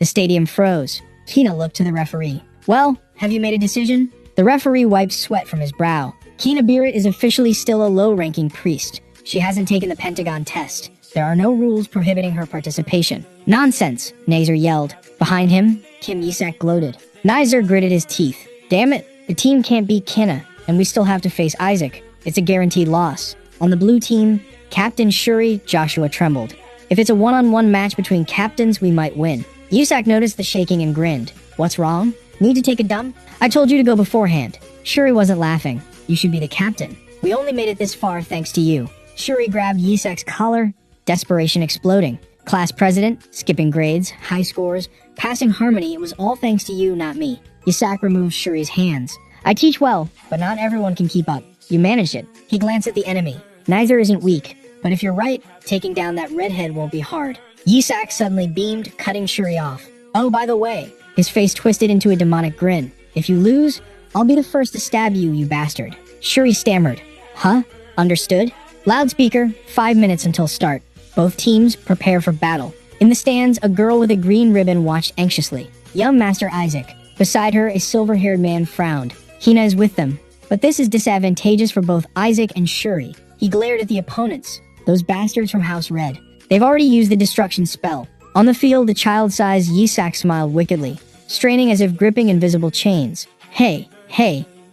The stadium froze. Kina looked to the referee. Well, have you made a decision? The referee wiped sweat from his brow. Kina Birit is officially still a low-ranking priest. She hasn't taken the Pentagon test. There are no rules prohibiting her participation. Nonsense, Nazer yelled. Behind him, Kim Yisak gloated. Nazer gritted his teeth. Damn it, the team can't beat Kina, and we still have to face Isaac. It's a guaranteed loss. On the blue team, Captain Shuri Joshua trembled. If it's a one-on-one match between captains, we might win. Yisak noticed the shaking and grinned. What's wrong? Need to take a dump? I told you to go beforehand. Shuri wasn't laughing. You should be the captain. We only made it this far thanks to you. Shuri grabbed Yisak's collar, desperation exploding. Class president, skipping grades, high scores, passing harmony, it was all thanks to you, not me. Yisak removed Shuri's hands. I teach well, but not everyone can keep up. You managed it. He glanced at the enemy. Nazer isn't weak, but if you're right, taking down that redhead won't be hard. Yisak suddenly beamed, cutting Shuri off. Oh, by the way, his face twisted into a demonic grin. If you lose, I'll be the first to stab you, you bastard. Shuri stammered. Huh? Understood? Loudspeaker, 5 minutes until start. Both teams prepare for battle. In the stands, a girl with a green ribbon watched anxiously. Young Master Isaac. Beside her, a silver-haired man frowned. Kina is with them. But this is disadvantageous for both Isaac and Shuri. He glared at the opponents. Those bastards from House Red. They've already used the destruction spell. On the field, the child-sized Yisak smiled wickedly, straining as if gripping invisible chains. Hey,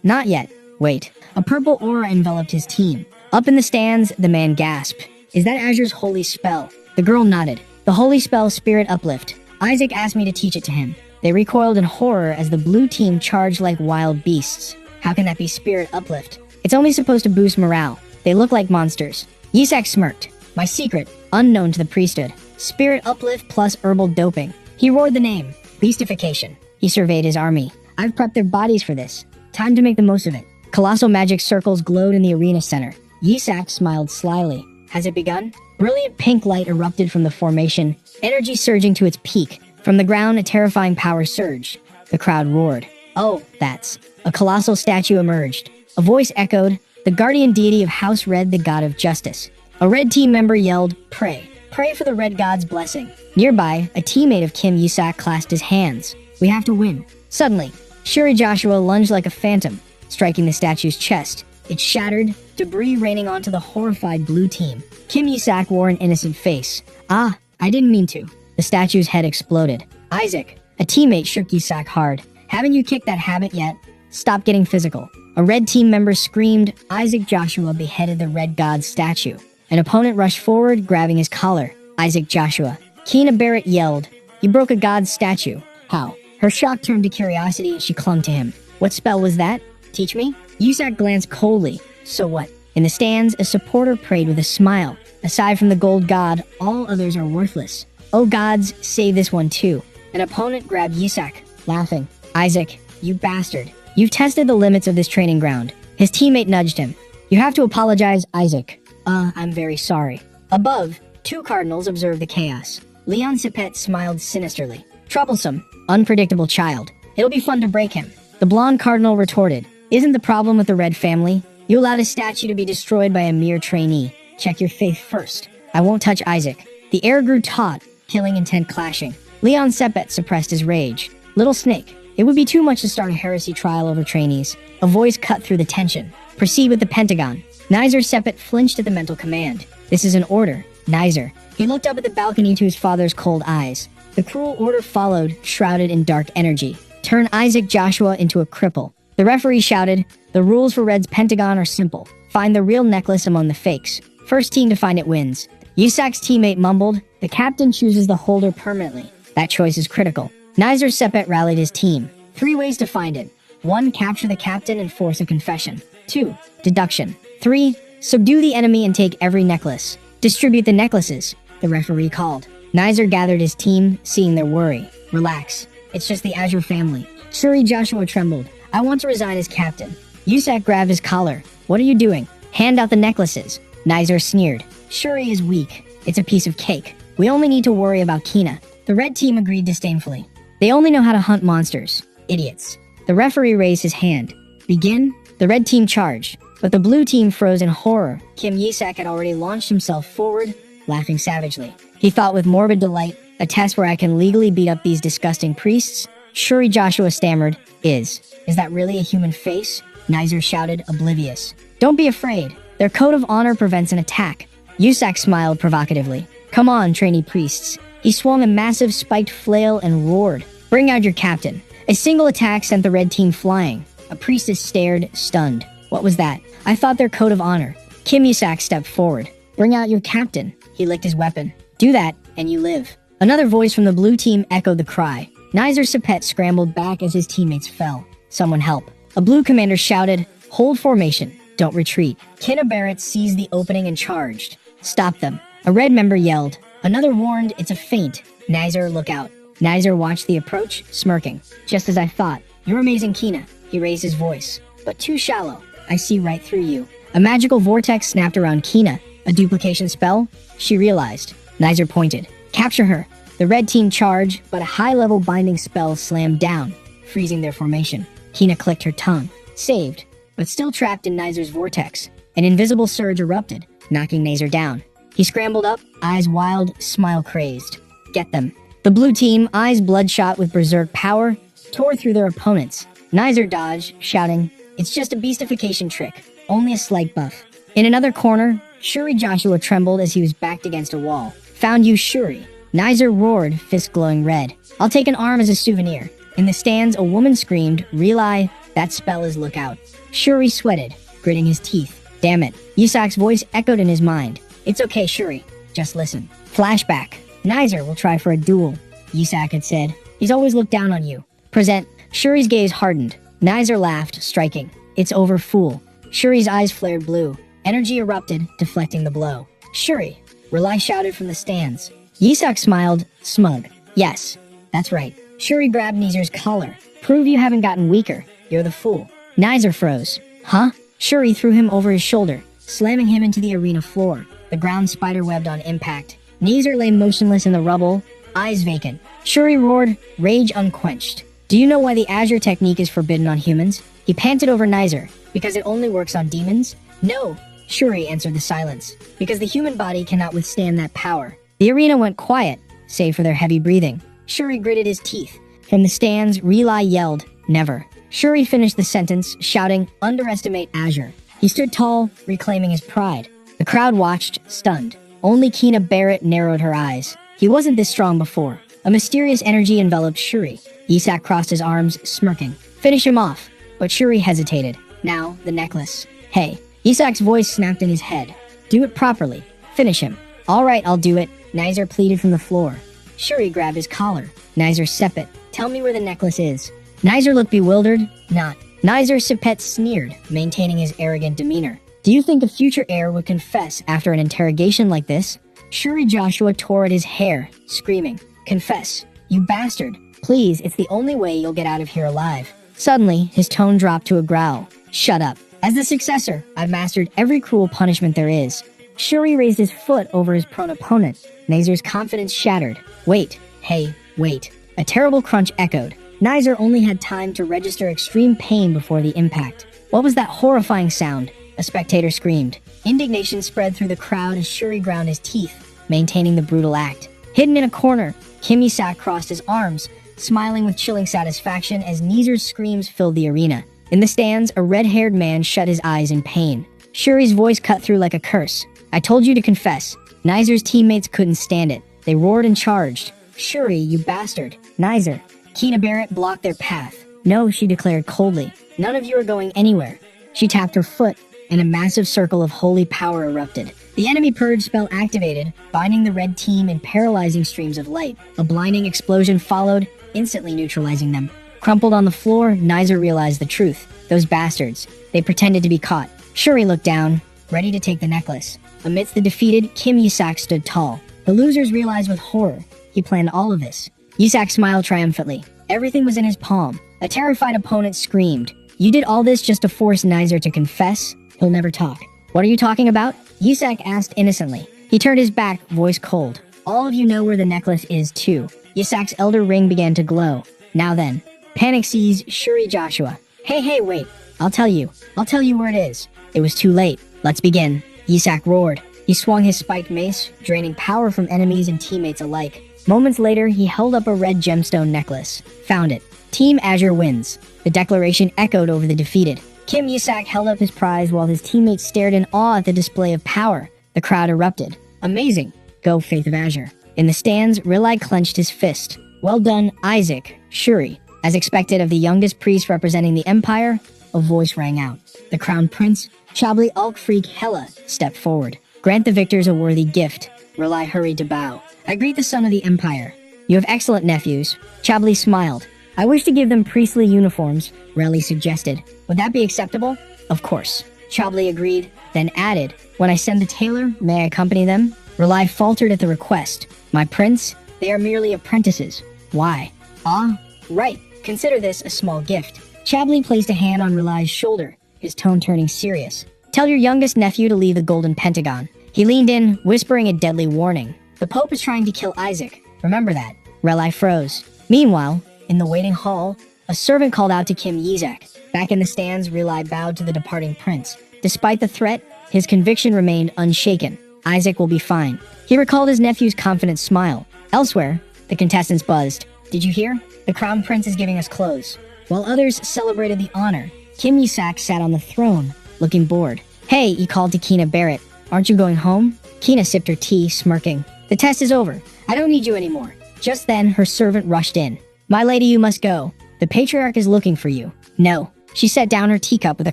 not yet. Wait. A purple aura enveloped his team. Up in the stands, the man gasped. Is that Azure's holy spell? The girl nodded. The holy spell Spirit Uplift. Isaac asked me to teach it to him. They recoiled in horror as the blue team charged like wild beasts. How can that be Spirit Uplift? It's only supposed to boost morale. They look like monsters. Yisak smirked. My secret, unknown to the priesthood. Spirit Uplift plus herbal doping. He roared the name. Beastification. He surveyed his army. I've prepped their bodies for this. Time to make the most of it. Colossal magic circles glowed in the arena center. Yisak smiled slyly. Has it begun? Brilliant pink light erupted from the formation, energy surging to its peak. From the ground, a terrifying power surged. The crowd roared. Oh, that's... A colossal statue emerged. A voice echoed, the guardian deity of House Red, the god of justice. A red team member yelled, pray. Pray for the red god's blessing. Nearby, a teammate of Kim Yisak clasped his hands. We have to win. Suddenly, Shuri Joshua lunged like a phantom, striking the statue's chest. It shattered, debris raining onto the horrified blue team. Kim Yisak wore an innocent face. Ah, I didn't mean to. The statue's head exploded. Isaac, a teammate shook Yisak hard. Haven't you kicked that habit yet? Stop getting physical. A red team member screamed. Isaac Joshua beheaded the red god's statue. An opponent rushed forward, grabbing his collar. Isaac Joshua. Kina Barrett yelled. You broke a god's statue. How? Her shock turned to curiosity and she clung to him. What spell was that? Teach me? Yisak glanced coldly. So what? In the stands, a supporter prayed with a smile. Aside from the gold god, all others are worthless. Oh gods, save this one too. An opponent grabbed Yisak, laughing. Isaac, you bastard. You've tested the limits of this training ground. His teammate nudged him. You have to apologize, Isaac. I'm very sorry. Above, two cardinals observed the chaos. Leon Sepet smiled sinisterly. Troublesome, unpredictable child. It'll be fun to break him. The blonde cardinal retorted. Isn't the problem with the red family? You allowed a statue to be destroyed by a mere trainee. Check your faith first. I won't touch Isaac. The air grew taut, killing intent clashing. Leon Sepet suppressed his rage. Little snake. It would be too much to start a heresy trial over trainees. A voice cut through the tension. Proceed with the Pentagon. Nizer Sepet flinched at the mental command. This is an order. Nizer. He looked up at the balcony to his father's cold eyes. The cruel order followed, shrouded in dark energy. Turn Isaac Joshua into a cripple. The referee shouted, the rules for Red's Pentagon are simple. Find the real necklace among the fakes. First team to find it wins. Yisak's teammate mumbled, the captain chooses the holder permanently. That choice is critical. Nizer Sepet rallied his team. 3 ways to find it. 1. Capture the captain and force a confession. 2. Deduction. 3. Subdue the enemy and take every necklace. Distribute the necklaces, the referee called. Nizer gathered his team, seeing their worry. Relax. It's just the Azure family. Shuri Joshua trembled. I want to resign as captain. Yisak grabbed his collar. What are you doing? Hand out the necklaces. Nizer sneered. Shuri is weak. It's a piece of cake. We only need to worry about Kina. The red team agreed disdainfully. They only know how to hunt monsters. Idiots. The referee raised his hand. Begin? The red team charged, but the blue team froze in horror. Kim Yisak had already launched himself forward, laughing savagely. He thought with morbid delight, A test where I can legally beat up these disgusting priests? Shuri Joshua stammered, Is that really a human face? Nizer shouted, oblivious. Don't be afraid. Their code of honor prevents an attack. Yusak smiled provocatively. Come on, trainee priests. He swung a massive spiked flail and roared. Bring out your captain. A single attack sent the red team flying. A priestess stared, stunned. What was that? I thought their code of honor. Kim Yusak stepped forward. Bring out your captain. He licked his weapon. Do that, and you live. Another voice from the blue team echoed the cry. Nizer Sepet scrambled back as his teammates fell. Someone help. A blue commander shouted, Hold formation. Don't retreat. Kina Barrett seized the opening and charged. Stop them. A red member yelled. Another warned, it's a feint. Nizer, look out. Nizer watched the approach, smirking. Just as I thought. You're amazing, Kina. He raised his voice. But too shallow. I see right through you. A magical vortex snapped around Kina. A duplication spell? She realized. Nizer pointed. Capture her. The red team charged, but a high-level binding spell slammed down, freezing their formation. Kina clicked her tongue. Saved, but still trapped in Nizer's vortex. An invisible surge erupted, knocking Nizer down. He scrambled up, eyes wild, smile crazed. Get them. The blue team, eyes bloodshot with berserk power, tore through their opponents. Nizer dodged, shouting, It's just a beastification trick. Only a slight buff. In another corner, Shuri Joshua trembled as he was backed against a wall. Found you, Shuri. Nizer roared, fist glowing red. I'll take an arm as a souvenir. In the stands, a woman screamed, Relay, that spell is look out. Shuri sweated, gritting his teeth. Damn it. Yusak's voice echoed in his mind. It's okay, Shuri. Just listen. Flashback. Nizer will try for a duel. Yusak had said. He's always looked down on you. Present. Shuri's gaze hardened. Nizer laughed, striking. It's over, fool. Shuri's eyes flared blue. Energy erupted, deflecting the blow. Shuri. Relay shouted from the stands. Yusak smiled, smug. Yes, that's right. Shuri grabbed Nizer's collar. Prove you haven't gotten weaker. You're the fool. Nizer froze. Huh? Shuri threw him over his shoulder, slamming him into the arena floor. The ground spiderwebbed on impact. Nizer lay motionless in the rubble, eyes vacant. Shuri roared, rage unquenched. Do you know why the Azure technique is forbidden on humans? He panted over Nizer. Because it only works on demons? No. Shuri answered the silence. Because the human body cannot withstand that power. The arena went quiet, save for their heavy breathing. Shuri gritted his teeth. From the stands, Relay yelled, Never. Shuri finished the sentence, shouting, Underestimate Azure. He stood tall, reclaiming his pride. The crowd watched, stunned. Only Kina Barrett narrowed her eyes. He wasn't this strong before. A mysterious energy enveloped Shuri. Yusak crossed his arms, smirking. Finish him off. But Shuri hesitated. Now, the necklace. Hey. Yusak's voice snapped in his head. Do it properly. Finish him. All right, I'll do it. Nizer pleaded from the floor. Shuri grabbed his collar. Nizer Sepet, tell me where the necklace is. Nizer looked bewildered. Not. Nizer Sepet sneered, maintaining his arrogant demeanor. Do you think a future heir would confess after an interrogation like this? Shuri Joshua tore at his hair, screaming, Confess, you bastard. Please, it's the only way you'll get out of here alive. Suddenly, his tone dropped to a growl. Shut up. As the successor, I've mastered every cruel punishment there is. Shuri raised his foot over his prone opponent. Nizer's confidence shattered. Wait. Hey, wait. A terrible crunch echoed. Nizer only had time to register extreme pain before the impact. What was that horrifying sound? A spectator screamed. Indignation spread through the crowd as Shuri ground his teeth, maintaining the brutal act. Hidden in a corner, Kim Yusak crossed his arms, smiling with chilling satisfaction as Nizer's screams filled the arena. In the stands, a red-haired man shut his eyes in pain. Shuri's voice cut through like a curse. I told you to confess. Nizer's teammates couldn't stand it. They roared and charged. Shuri, you bastard. Nizer. Kina Barrett blocked their path. No, she declared coldly. None of you are going anywhere. She tapped her foot, and a massive circle of holy power erupted. The enemy purge spell activated, binding the red team in paralyzing streams of light. A blinding explosion followed, instantly neutralizing them. Crumpled on the floor, Nizer realized the truth. Those bastards. They pretended to be caught. Shuri looked down, ready to take the necklace. Amidst the defeated, Kim Yusak stood tall. The losers realized with horror. He planned all of this. Yusak smiled triumphantly. Everything was in his palm. A terrified opponent screamed. You did all this just to force Nizer to confess? He'll never talk. What are you talking about? Yusak asked innocently. He turned his back, voice cold. All of you know where the necklace is too. Yusak's elder ring began to glow. Now then. Panic seized Shuri Joshua. Hey, wait. I'll tell you where it is. It was too late. Let's begin. Yusak roared. He swung his spiked mace, draining power from enemies and teammates alike. Moments later, he held up a red gemstone necklace. Found it. Team Azure wins. The declaration echoed over the defeated. Kim Yisak held up his prize while his teammates stared in awe at the display of power. The crowd erupted. Amazing. Go, Faith of Azure. In the stands, Rilai clenched his fist. Well done, Isaac, Shuri. As expected of the youngest priest representing the Empire, a voice rang out. The Crown Prince, Chabli Ulk-Freak Hela, stepped forward. Grant the victors a worthy gift. Rilai hurried to bow. I greet the son of the Empire. You have excellent nephews. Chabli smiled. I wish to give them priestly uniforms, Rilai suggested. Would that be acceptable? Of course. Chabli agreed, then added, when I send the tailor, may I accompany them? Rilai faltered at the request. My prince, they are merely apprentices. Why? Ah, right. Consider this a small gift. Chabli placed a hand on Rilai's shoulder, his tone turning serious. Tell your youngest nephew to leave the Golden Pentagon. He leaned in, whispering a deadly warning. The Pope is trying to kill Isaac. Remember that. Rilai froze. Meanwhile, in the waiting hall, a servant called out to Kim Yisak. Back in the stands, Rilai bowed to the departing prince. Despite the threat, his conviction remained unshaken. Isaac will be fine. He recalled his nephew's confident smile. Elsewhere, the contestants buzzed. Did you hear? The Crown Prince is giving us clothes. While others celebrated the honor, Kim Yisak sat on the throne, looking bored. Hey, he called to Kina Barrett. Aren't you going home? Kina sipped her tea, smirking. The test is over. I don't need you anymore. Just then, her servant rushed in. My lady, you must go. The patriarch is looking for you. No. She set down her teacup with a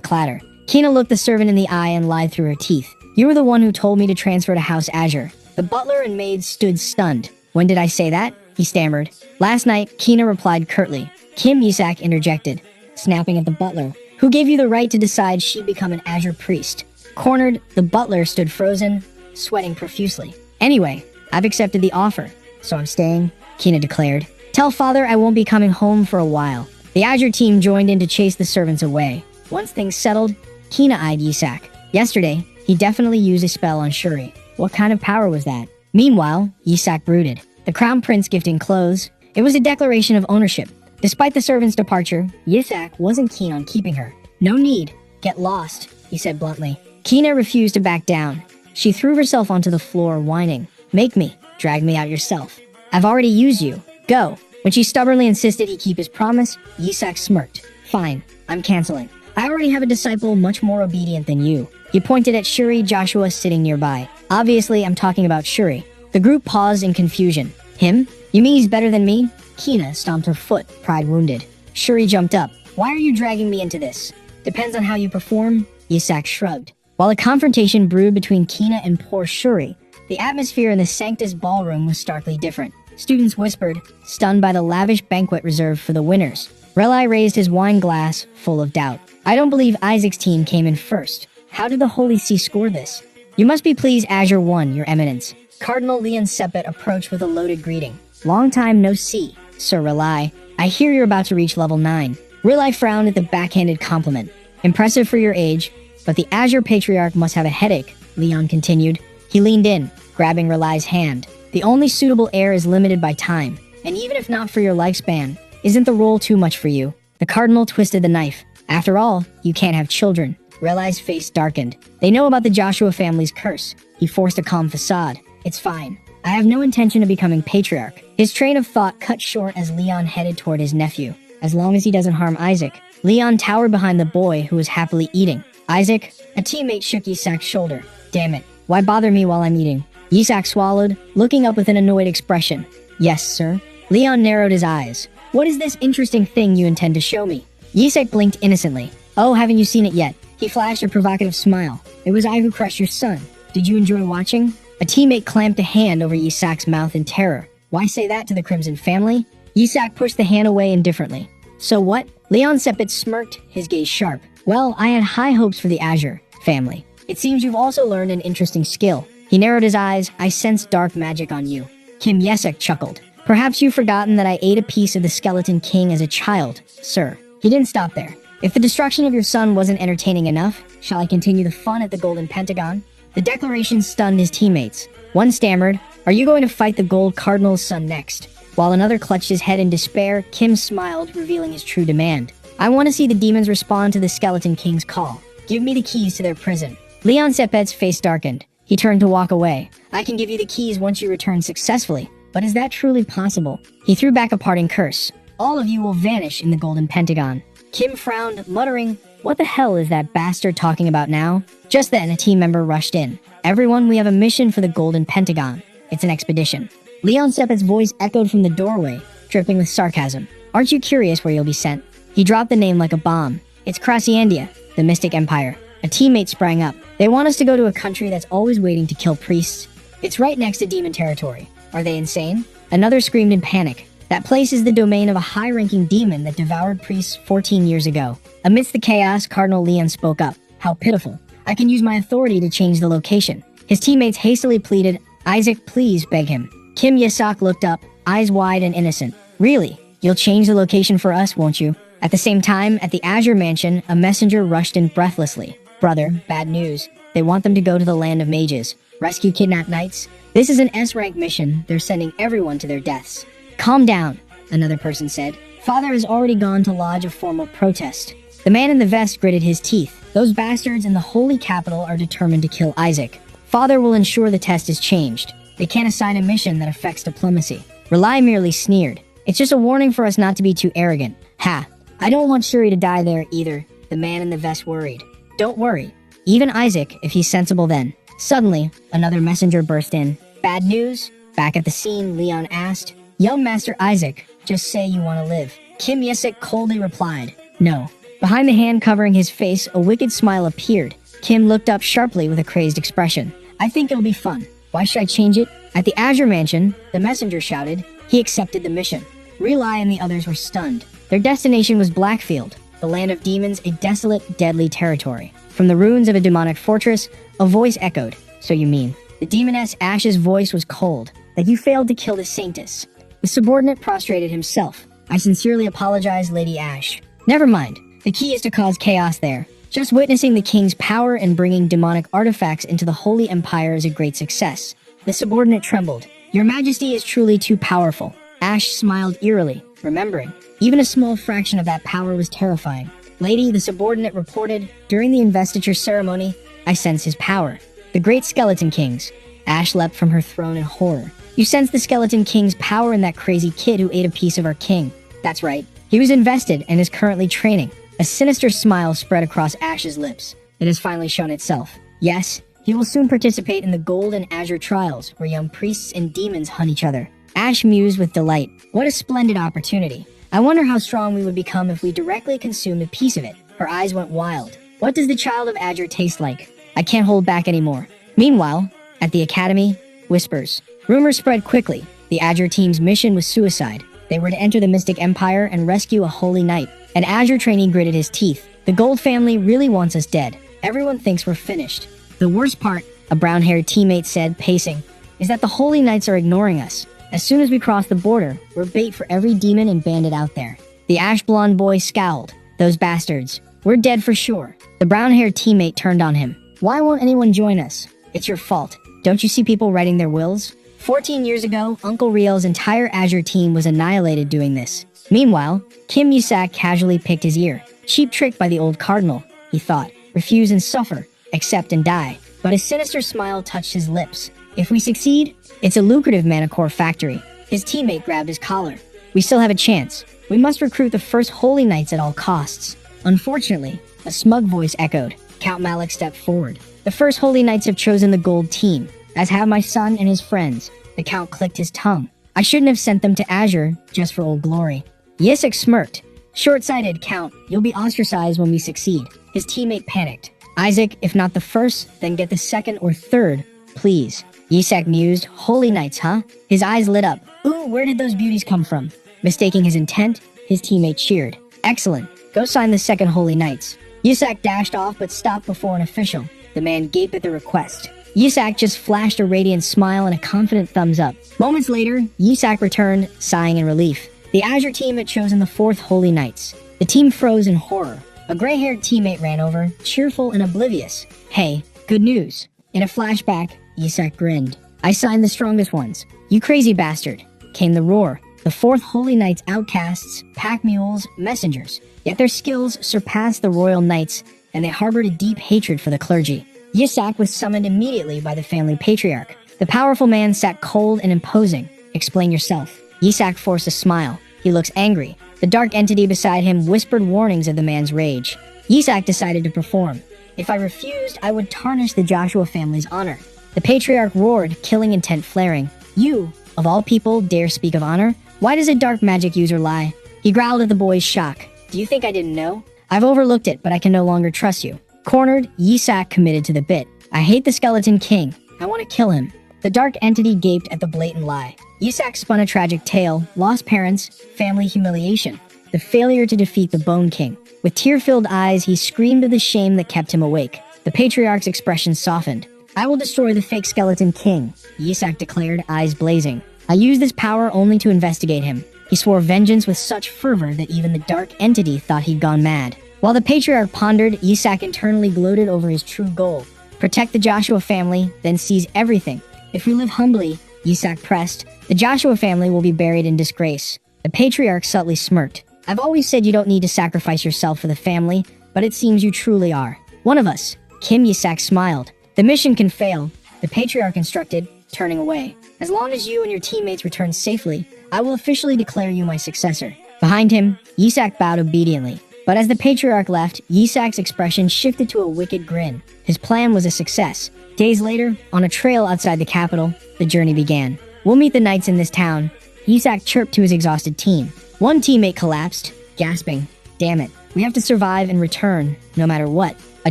clatter. Kina looked the servant in the eye and lied through her teeth. You were the one who told me to transfer to House Azure. The butler and maid stood stunned. When did I say that? He stammered. Last night, Kina replied curtly. Kim Yisak interjected, snapping at the butler. Who gave you the right to decide she'd become an Azure priest? Cornered, the butler stood frozen, sweating profusely. Anyway, I've accepted the offer, so I'm staying, Kina declared. Tell father I won't be coming home for a while. The Azure team joined in to chase the servants away. Once things settled, Kina eyed Yisak. Yesterday, he definitely used a spell on Shuri. What kind of power was that? Meanwhile, Yisak brooded. The Crown Prince gifting clothes. It was a declaration of ownership. Despite the servant's departure, Yisak wasn't keen on keeping her. No need. Get lost, he said bluntly. Kina refused to back down. She threw herself onto the floor, whining. Make me. Drag me out yourself. I've already used you. Go. When she stubbornly insisted he keep his promise, Yisak smirked. Fine. I'm canceling. I already have a disciple much more obedient than you. He pointed at Shuri Joshua sitting nearby. Obviously, I'm talking about Shuri. The group paused in confusion. Him? You mean he's better than me? Kina stomped her foot, pride wounded. Shuri jumped up. Why are you dragging me into this? Depends on how you perform, Yisak shrugged. While a confrontation brewed between Kina and poor Shuri, the atmosphere in the Sanctus ballroom was starkly different. Students whispered, stunned by the lavish banquet reserved for the winners. Rilai raised his wine glass, full of doubt. I don't believe Isaac's team came in first. How did the Holy See score this? You must be pleased Azure won, Your Eminence. Cardinal Leon Sepet approached with a loaded greeting. Long time no see, Sir Rilai. I hear you're about to reach level 9. Rilai frowned at the backhanded compliment. Impressive for your age, but the Azure Patriarch must have a headache, Leon continued. He leaned in, grabbing Rilai's hand. The only suitable heir is limited by time, and even if not for your lifespan, isn't the role too much for you? The Cardinal twisted the knife. After all, you can't have children. Rilai's face darkened. They know about the Joshua family's curse. He forced a calm facade. It's fine. I have no intention of becoming patriarch. His train of thought cut short as Leon headed toward his nephew. As long as he doesn't harm Isaac. Leon towered behind the boy who was happily eating. Isaac? A teammate shook Yisak's shoulder. Damn it. Why bother me while I'm eating? Yisak swallowed, looking up with an annoyed expression. Yes, sir. Leon narrowed his eyes. What is this interesting thing you intend to show me? Yisak blinked innocently. Oh, haven't you seen it yet? He flashed a provocative smile. It was I who crushed your son. Did you enjoy watching? A teammate clamped a hand over Yisak's mouth in terror. Why say that to the Crimson family? Yisak pushed the hand away indifferently. So what? Leon Sepet smirked, his gaze sharp. Well, I had high hopes for the Azure family. It seems you've also learned an interesting skill. He narrowed his eyes. I sense dark magic on you. Kim Yisak chuckled. Perhaps you've forgotten that I ate a piece of the Skeleton King as a child, sir. He didn't stop there. If the destruction of your son wasn't entertaining enough, shall I continue the fun at the Golden Pentagon? The declaration stunned his teammates. One stammered, are you going to fight the Gold Cardinal's son next? While another clutched his head in despair, Kim smiled, revealing his true demand. I want to see the demons respond to the Skeleton King's call. Give me the keys to their prison. Leon Sepet's face darkened. He turned to walk away. I can give you the keys once you return successfully. But is that truly possible? He threw back a parting curse. All of you will vanish in the golden pentagon. Kim frowned, muttering, "What the hell is that bastard talking about now?" Just then, a team member rushed in. "Everyone, we have a mission for the golden pentagon. It's an expedition." Leon Sepet's voice echoed from the doorway, dripping with sarcasm. "Aren't you curious where you'll be sent?" He dropped the name like a bomb. "It's Krasiandia, the Mystic Empire." A teammate sprang up. "They want us to go to a country that's always waiting to kill priests. It's right next to demon territory. Are they insane?" Another screamed in panic. "That place is the domain of a high-ranking demon that devoured priests 14 years ago." Amidst the chaos, Cardinal Leon spoke up. "How pitiful. I can use my authority to change the location." His teammates hastily pleaded, "Isaac, please," begged him. Kim Yasak looked up, eyes wide and innocent. "Really? You'll change the location for us, won't you?" At the same time, at the Azure Mansion, a messenger rushed in breathlessly. "Brother, bad news. They want them to go to the land of mages. Rescue kidnapped knights. This is an S-rank mission. They're sending everyone to their deaths." "Calm down," another person said. "Father has already gone to lodge a formal protest." The man in the vest gritted his teeth. "Those bastards in the holy capital are determined to kill Isaac. Father will ensure the test is changed. They can't assign a mission that affects diplomacy." Rely merely sneered. "It's just a warning for us not to be too arrogant." "Ha! I don't want Shuri to die there either," the man in the vest worried. "Don't worry. Even Isaac, if he's sensible then." Suddenly, another messenger burst in. "Bad news?" Back at the scene, Leon asked. "Young Master Isaac, just say you want to live." Kim Yesik coldly replied, "No." Behind the hand covering his face, a wicked smile appeared. Kim looked up sharply with a crazed expression. "I think it'll be fun. Why should I change it?" At the Azure Mansion, the messenger shouted. He accepted the mission. Relai and the others were stunned. Their destination was Blackfield, the land of demons, a desolate, deadly territory. From the ruins of a demonic fortress, a voice echoed. "So you mean?" The demoness Ash's voice was cold. "That you failed to kill the Saintess." The subordinate prostrated himself. "I sincerely apologize, Lady Ash." "Never mind. The key is to cause chaos there. Just witnessing the king's power and bringing demonic artifacts into the Holy Empire is a great success." The subordinate trembled. "Your Majesty is truly too powerful." Ash smiled eerily, remembering. Even a small fraction of that power was terrifying. "Lady," the subordinate reported, "during the investiture ceremony, I sense his power. The great Skeleton Kings." Ash leapt from her throne in horror. "You sense the Skeleton King's power in that crazy kid who ate a piece of our king." "That's right. He was invested and is currently training." A sinister smile spread across Ash's lips. It has finally shown itself. "Yes, he will soon participate in the Gold and Azure trials, where young priests and demons hunt each other." Ash mused with delight. "What a splendid opportunity. I wonder how strong we would become if we directly consumed a piece of it." Her eyes went wild. "What does the child of Azure taste like? I can't hold back anymore." Meanwhile, at the academy, whispers. Rumors spread quickly. The Azure team's mission was suicide. They were to enter the Mystic Empire and rescue a holy knight. An Azure trainee gritted his teeth. "The Gold family really wants us dead. Everyone thinks we're finished." "The worst part," a brown-haired teammate said, pacing, "is that the holy knights are ignoring us. As soon as we cross the border, we're bait for every demon and bandit out there." The ash-blonde boy scowled. "Those bastards. We're dead for sure." The brown-haired teammate turned on him. "Why won't anyone join us? It's your fault. Don't you see people writing their wills? 14 years ago, Uncle Riel's entire Azure team was annihilated doing this." Meanwhile, Kim Yusak casually picked his ear. Cheap trick by the old cardinal, he thought. Refuse and suffer, accept and die. But a sinister smile touched his lips. "If we succeed, it's a lucrative manicore factory." His teammate grabbed his collar. "We still have a chance. We must recruit the first holy knights at all costs." Unfortunately, a smug voice echoed. Count Malik stepped forward. "The first holy knights have chosen the gold team, as have my son and his friends." The count clicked his tongue. "I shouldn't have sent them to Azure just for old glory." Yisik smirked. "Short-sighted, Count. You'll be ostracized when we succeed." His teammate panicked. "Isaac, if not the first, then get the second or third, please." Yisak mused. "Holy knights, huh?" His eyes lit up. "Ooh, where did those beauties come from?" Mistaking his intent, his teammate cheered. "Excellent. Go sign the second holy knights." Yisak dashed off but stopped before an official. The man gaped at the request. Yisak just flashed a radiant smile and a confident thumbs up. Moments later, Yisak returned, sighing in relief. The Azure team had chosen the fourth Holy Knights. The team froze in horror. A gray-haired teammate ran over, cheerful and oblivious. "Hey, good news." In a flashback, Yisak grinned. "I signed the strongest ones." "You crazy bastard," came the roar. The fourth Holy Knights outcasts, pack mules, messengers. Yet their skills surpassed the royal knights, and they harbored a deep hatred for the clergy. Yisak was summoned immediately by the family patriarch. The powerful man sat cold and imposing, Explain yourself. Yisak forced a smile. He looks angry. The dark entity beside him whispered warnings of the man's rage. Yisak decided to perform. If I refused, I would tarnish the Joshua family's honor. The patriarch roared, killing intent flaring. You, of all people, dare speak of honor? Why does a dark magic user lie? He growled at the boy's shock. Do you think I didn't know? I've overlooked it, but I can no longer trust you. Cornered, Yisak committed to the bit. I hate the Skeleton King. I want to kill him. The dark entity gaped at the blatant lie. Yisak spun a tragic tale, lost parents, family humiliation, the failure to defeat the Bone King. With tear-filled eyes, he screamed of the shame that kept him awake. The patriarch's expression softened. I will destroy the fake Skeleton King, Yisak declared, eyes blazing. I use this power only to investigate him. He swore vengeance with such fervor that even the dark entity thought he'd gone mad. While the patriarch pondered, Yisak internally gloated over his true goal. Protect the Joshua family, then seize everything. If we live humbly, Yisak pressed, the Joshua family will be buried in disgrace. The patriarch subtly smirked. I've always said you don't need to sacrifice yourself for the family, but it seems you truly are. One of us. Kim Yisak smiled. The mission can fail, the patriarch instructed, turning away. As long as you and your teammates return safely, I will officially declare you my successor. Behind him, Yisak bowed obediently. But as the patriarch left, Yisak's expression shifted to a wicked grin. His plan was a success. Days later, on a trail outside the capital, the journey began. We'll meet the knights in this town. Yisak chirped to his exhausted team. One teammate collapsed, gasping. Damn it, we have to survive and return, no matter what. A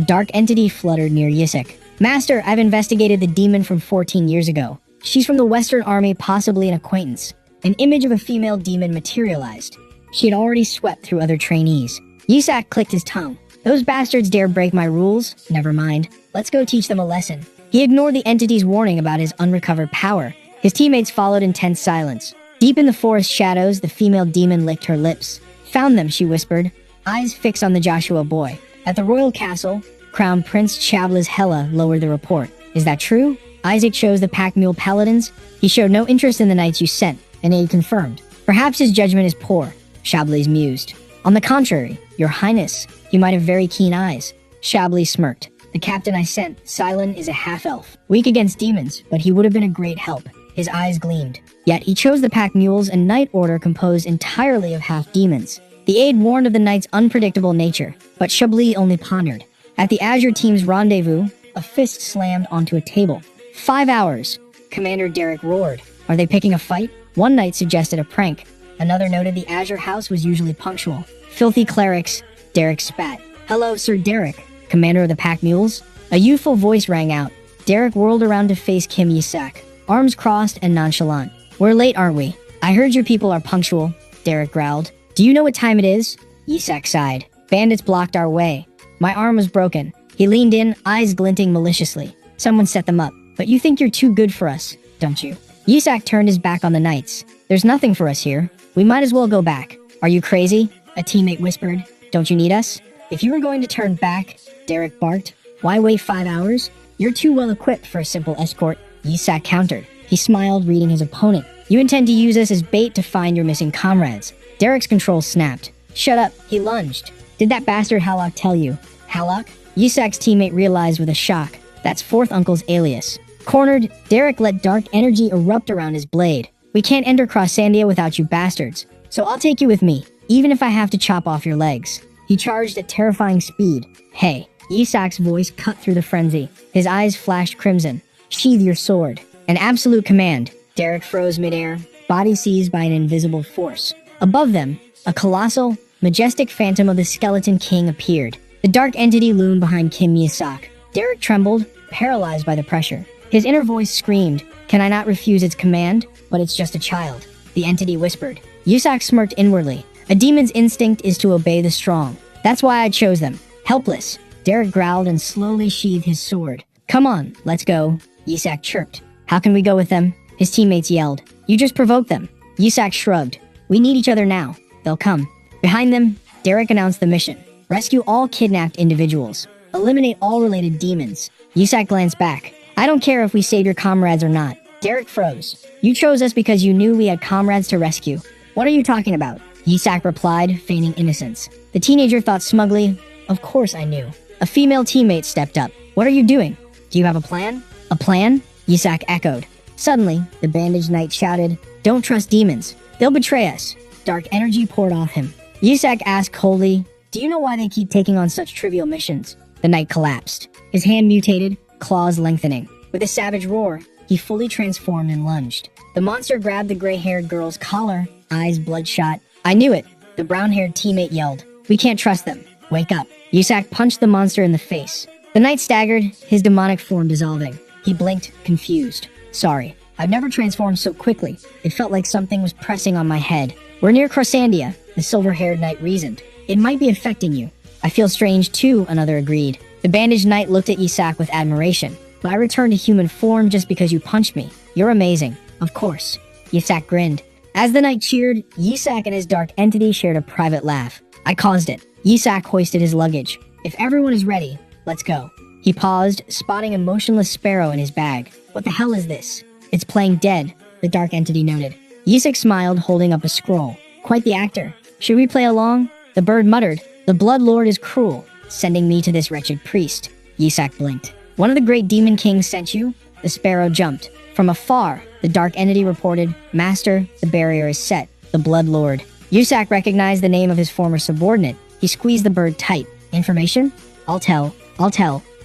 dark entity fluttered near Yisak. Master, I've investigated the demon from 14 years ago. She's from the Western Army, possibly an acquaintance. An image of a female demon materialized. She had already swept through other trainees. Yisak clicked his tongue. Those bastards dare break my rules? Never mind. Let's go teach them a lesson. He ignored the entity's warning about his unrecovered power. His teammates followed in tense silence. Deep in the forest shadows, the female demon licked her lips. Found them, she whispered, eyes fixed on the Joshua boy. At the royal castle, Crown Prince Chabla's Hela lowered the report. Is that true? Isaac chose the pack mule paladins. He showed no interest in the knights you sent, an aide confirmed. Perhaps his judgment is poor, Chablis mused. On the contrary, your highness, you might have very keen eyes. Chablis smirked. The captain I sent, Silon, is a half-elf. Weak against demons, but he would have been a great help. His eyes gleamed. Yet he chose the pack mules, a knight order composed entirely of half-demons. The aide warned of the knight's unpredictable nature, but Chablis only pondered. At the Azure team's rendezvous, a fist slammed onto a table. 5 hours. Commander Derek roared. Are they picking a fight? One knight suggested a prank. Another noted the Azure house was usually punctual. Filthy clerics. Derek spat. Hello, Sir Derek, commander of the pack mules. A youthful voice rang out. Derek whirled around to face Kim Yisak, arms crossed and nonchalant. We're late, aren't we? I heard your people are punctual, Derek growled. Do you know what time it is? Yisak sighed. Bandits blocked our way. My arm was broken. He leaned in, eyes glinting maliciously. Someone set them up. But you think you're too good for us, don't you? Yisak turned his back on the knights. There's nothing for us here. We might as well go back. Are you crazy? A teammate whispered. Don't you need us? If you were going to turn back, Derek barked, why wait 5 hours? You're too well equipped for a simple escort, Yisak countered. He smiled, reading his opponent. You intend to use us as bait to find your missing comrades. Derek's controls snapped. Shut up, he lunged. Did that bastard Halak tell you? Halak? Yisak's teammate realized with a shock. That's Fourth Uncle's alias. Cornered, Derek let dark energy erupt around his blade. We can't enter Crossandia without you bastards, so I'll take you with me, even if I have to chop off your legs. He charged at terrifying speed. Hey, Yisak's voice cut through the frenzy. His eyes flashed crimson. Sheathe your sword. An absolute command. Derek froze midair, body seized by an invisible force. Above them, a colossal, majestic phantom of the Skeleton King appeared. The dark entity loomed behind Kim Yisak. Derek trembled, paralyzed by the pressure. His inner voice screamed, can I not refuse its command? But it's just a child. The entity whispered. Yisak smirked inwardly. A demon's instinct is to obey the strong. That's why I chose them. Helpless. Derek growled and slowly sheathed his sword. Come on, let's go. Yisak chirped. How can we go with them? His teammates yelled. You just provoked them. Yisak shrugged. We need each other now. They'll come. Behind them, Derek announced the mission. Rescue all kidnapped individuals. Eliminate all related demons. Yisak glanced back. I don't care if we save your comrades or not. Derek froze. You chose us because you knew we had comrades to rescue. What are you talking about? Yisak replied, feigning innocence. The teenager thought smugly, of course I knew. A female teammate stepped up. What are you doing? Do you have a plan? A plan? Yisak echoed. Suddenly, the bandaged knight shouted, "Don't trust demons. They'll betray us." Dark energy poured off him. Yisak asked coldly, "Do you know why they keep taking on such trivial missions?" The knight collapsed. His hand mutated, claws lengthening. With a savage roar, he fully transformed and lunged. The monster grabbed the gray-haired girl's collar, eyes bloodshot. "I knew it!" The brown-haired teammate yelled. "We can't trust them. Wake up." Yisak punched the monster in the face. The knight staggered, his demonic form dissolving. He blinked, confused. "Sorry, I've never transformed so quickly. It felt like something was pressing on my head." "We're near Crossandia," the silver-haired knight reasoned. "It might be affecting you." "I feel strange too," another agreed. The bandaged knight looked at Yisak with admiration. "But I returned to human form just because you punched me. You're amazing." "Of course." Yisak grinned. As the knight cheered, Yisak and his dark entity shared a private laugh. "I caused it." Yisak hoisted his luggage. "If everyone is ready, let's go." He paused, spotting a motionless sparrow in his bag. "What the hell is this?" "It's playing dead," the dark entity noted. Yisak smiled, holding up a scroll. "Quite the actor. Should we play along?" The bird muttered, "The Blood Lord is cruel, sending me to this wretched priest." Yisak blinked. "One of the great demon kings sent you?" The sparrow jumped. From afar, the dark entity reported, "Master, the barrier is set. The Blood Lord." Yisak recognized the name of his former subordinate. He squeezed the bird tight. "Information?" I'll tell.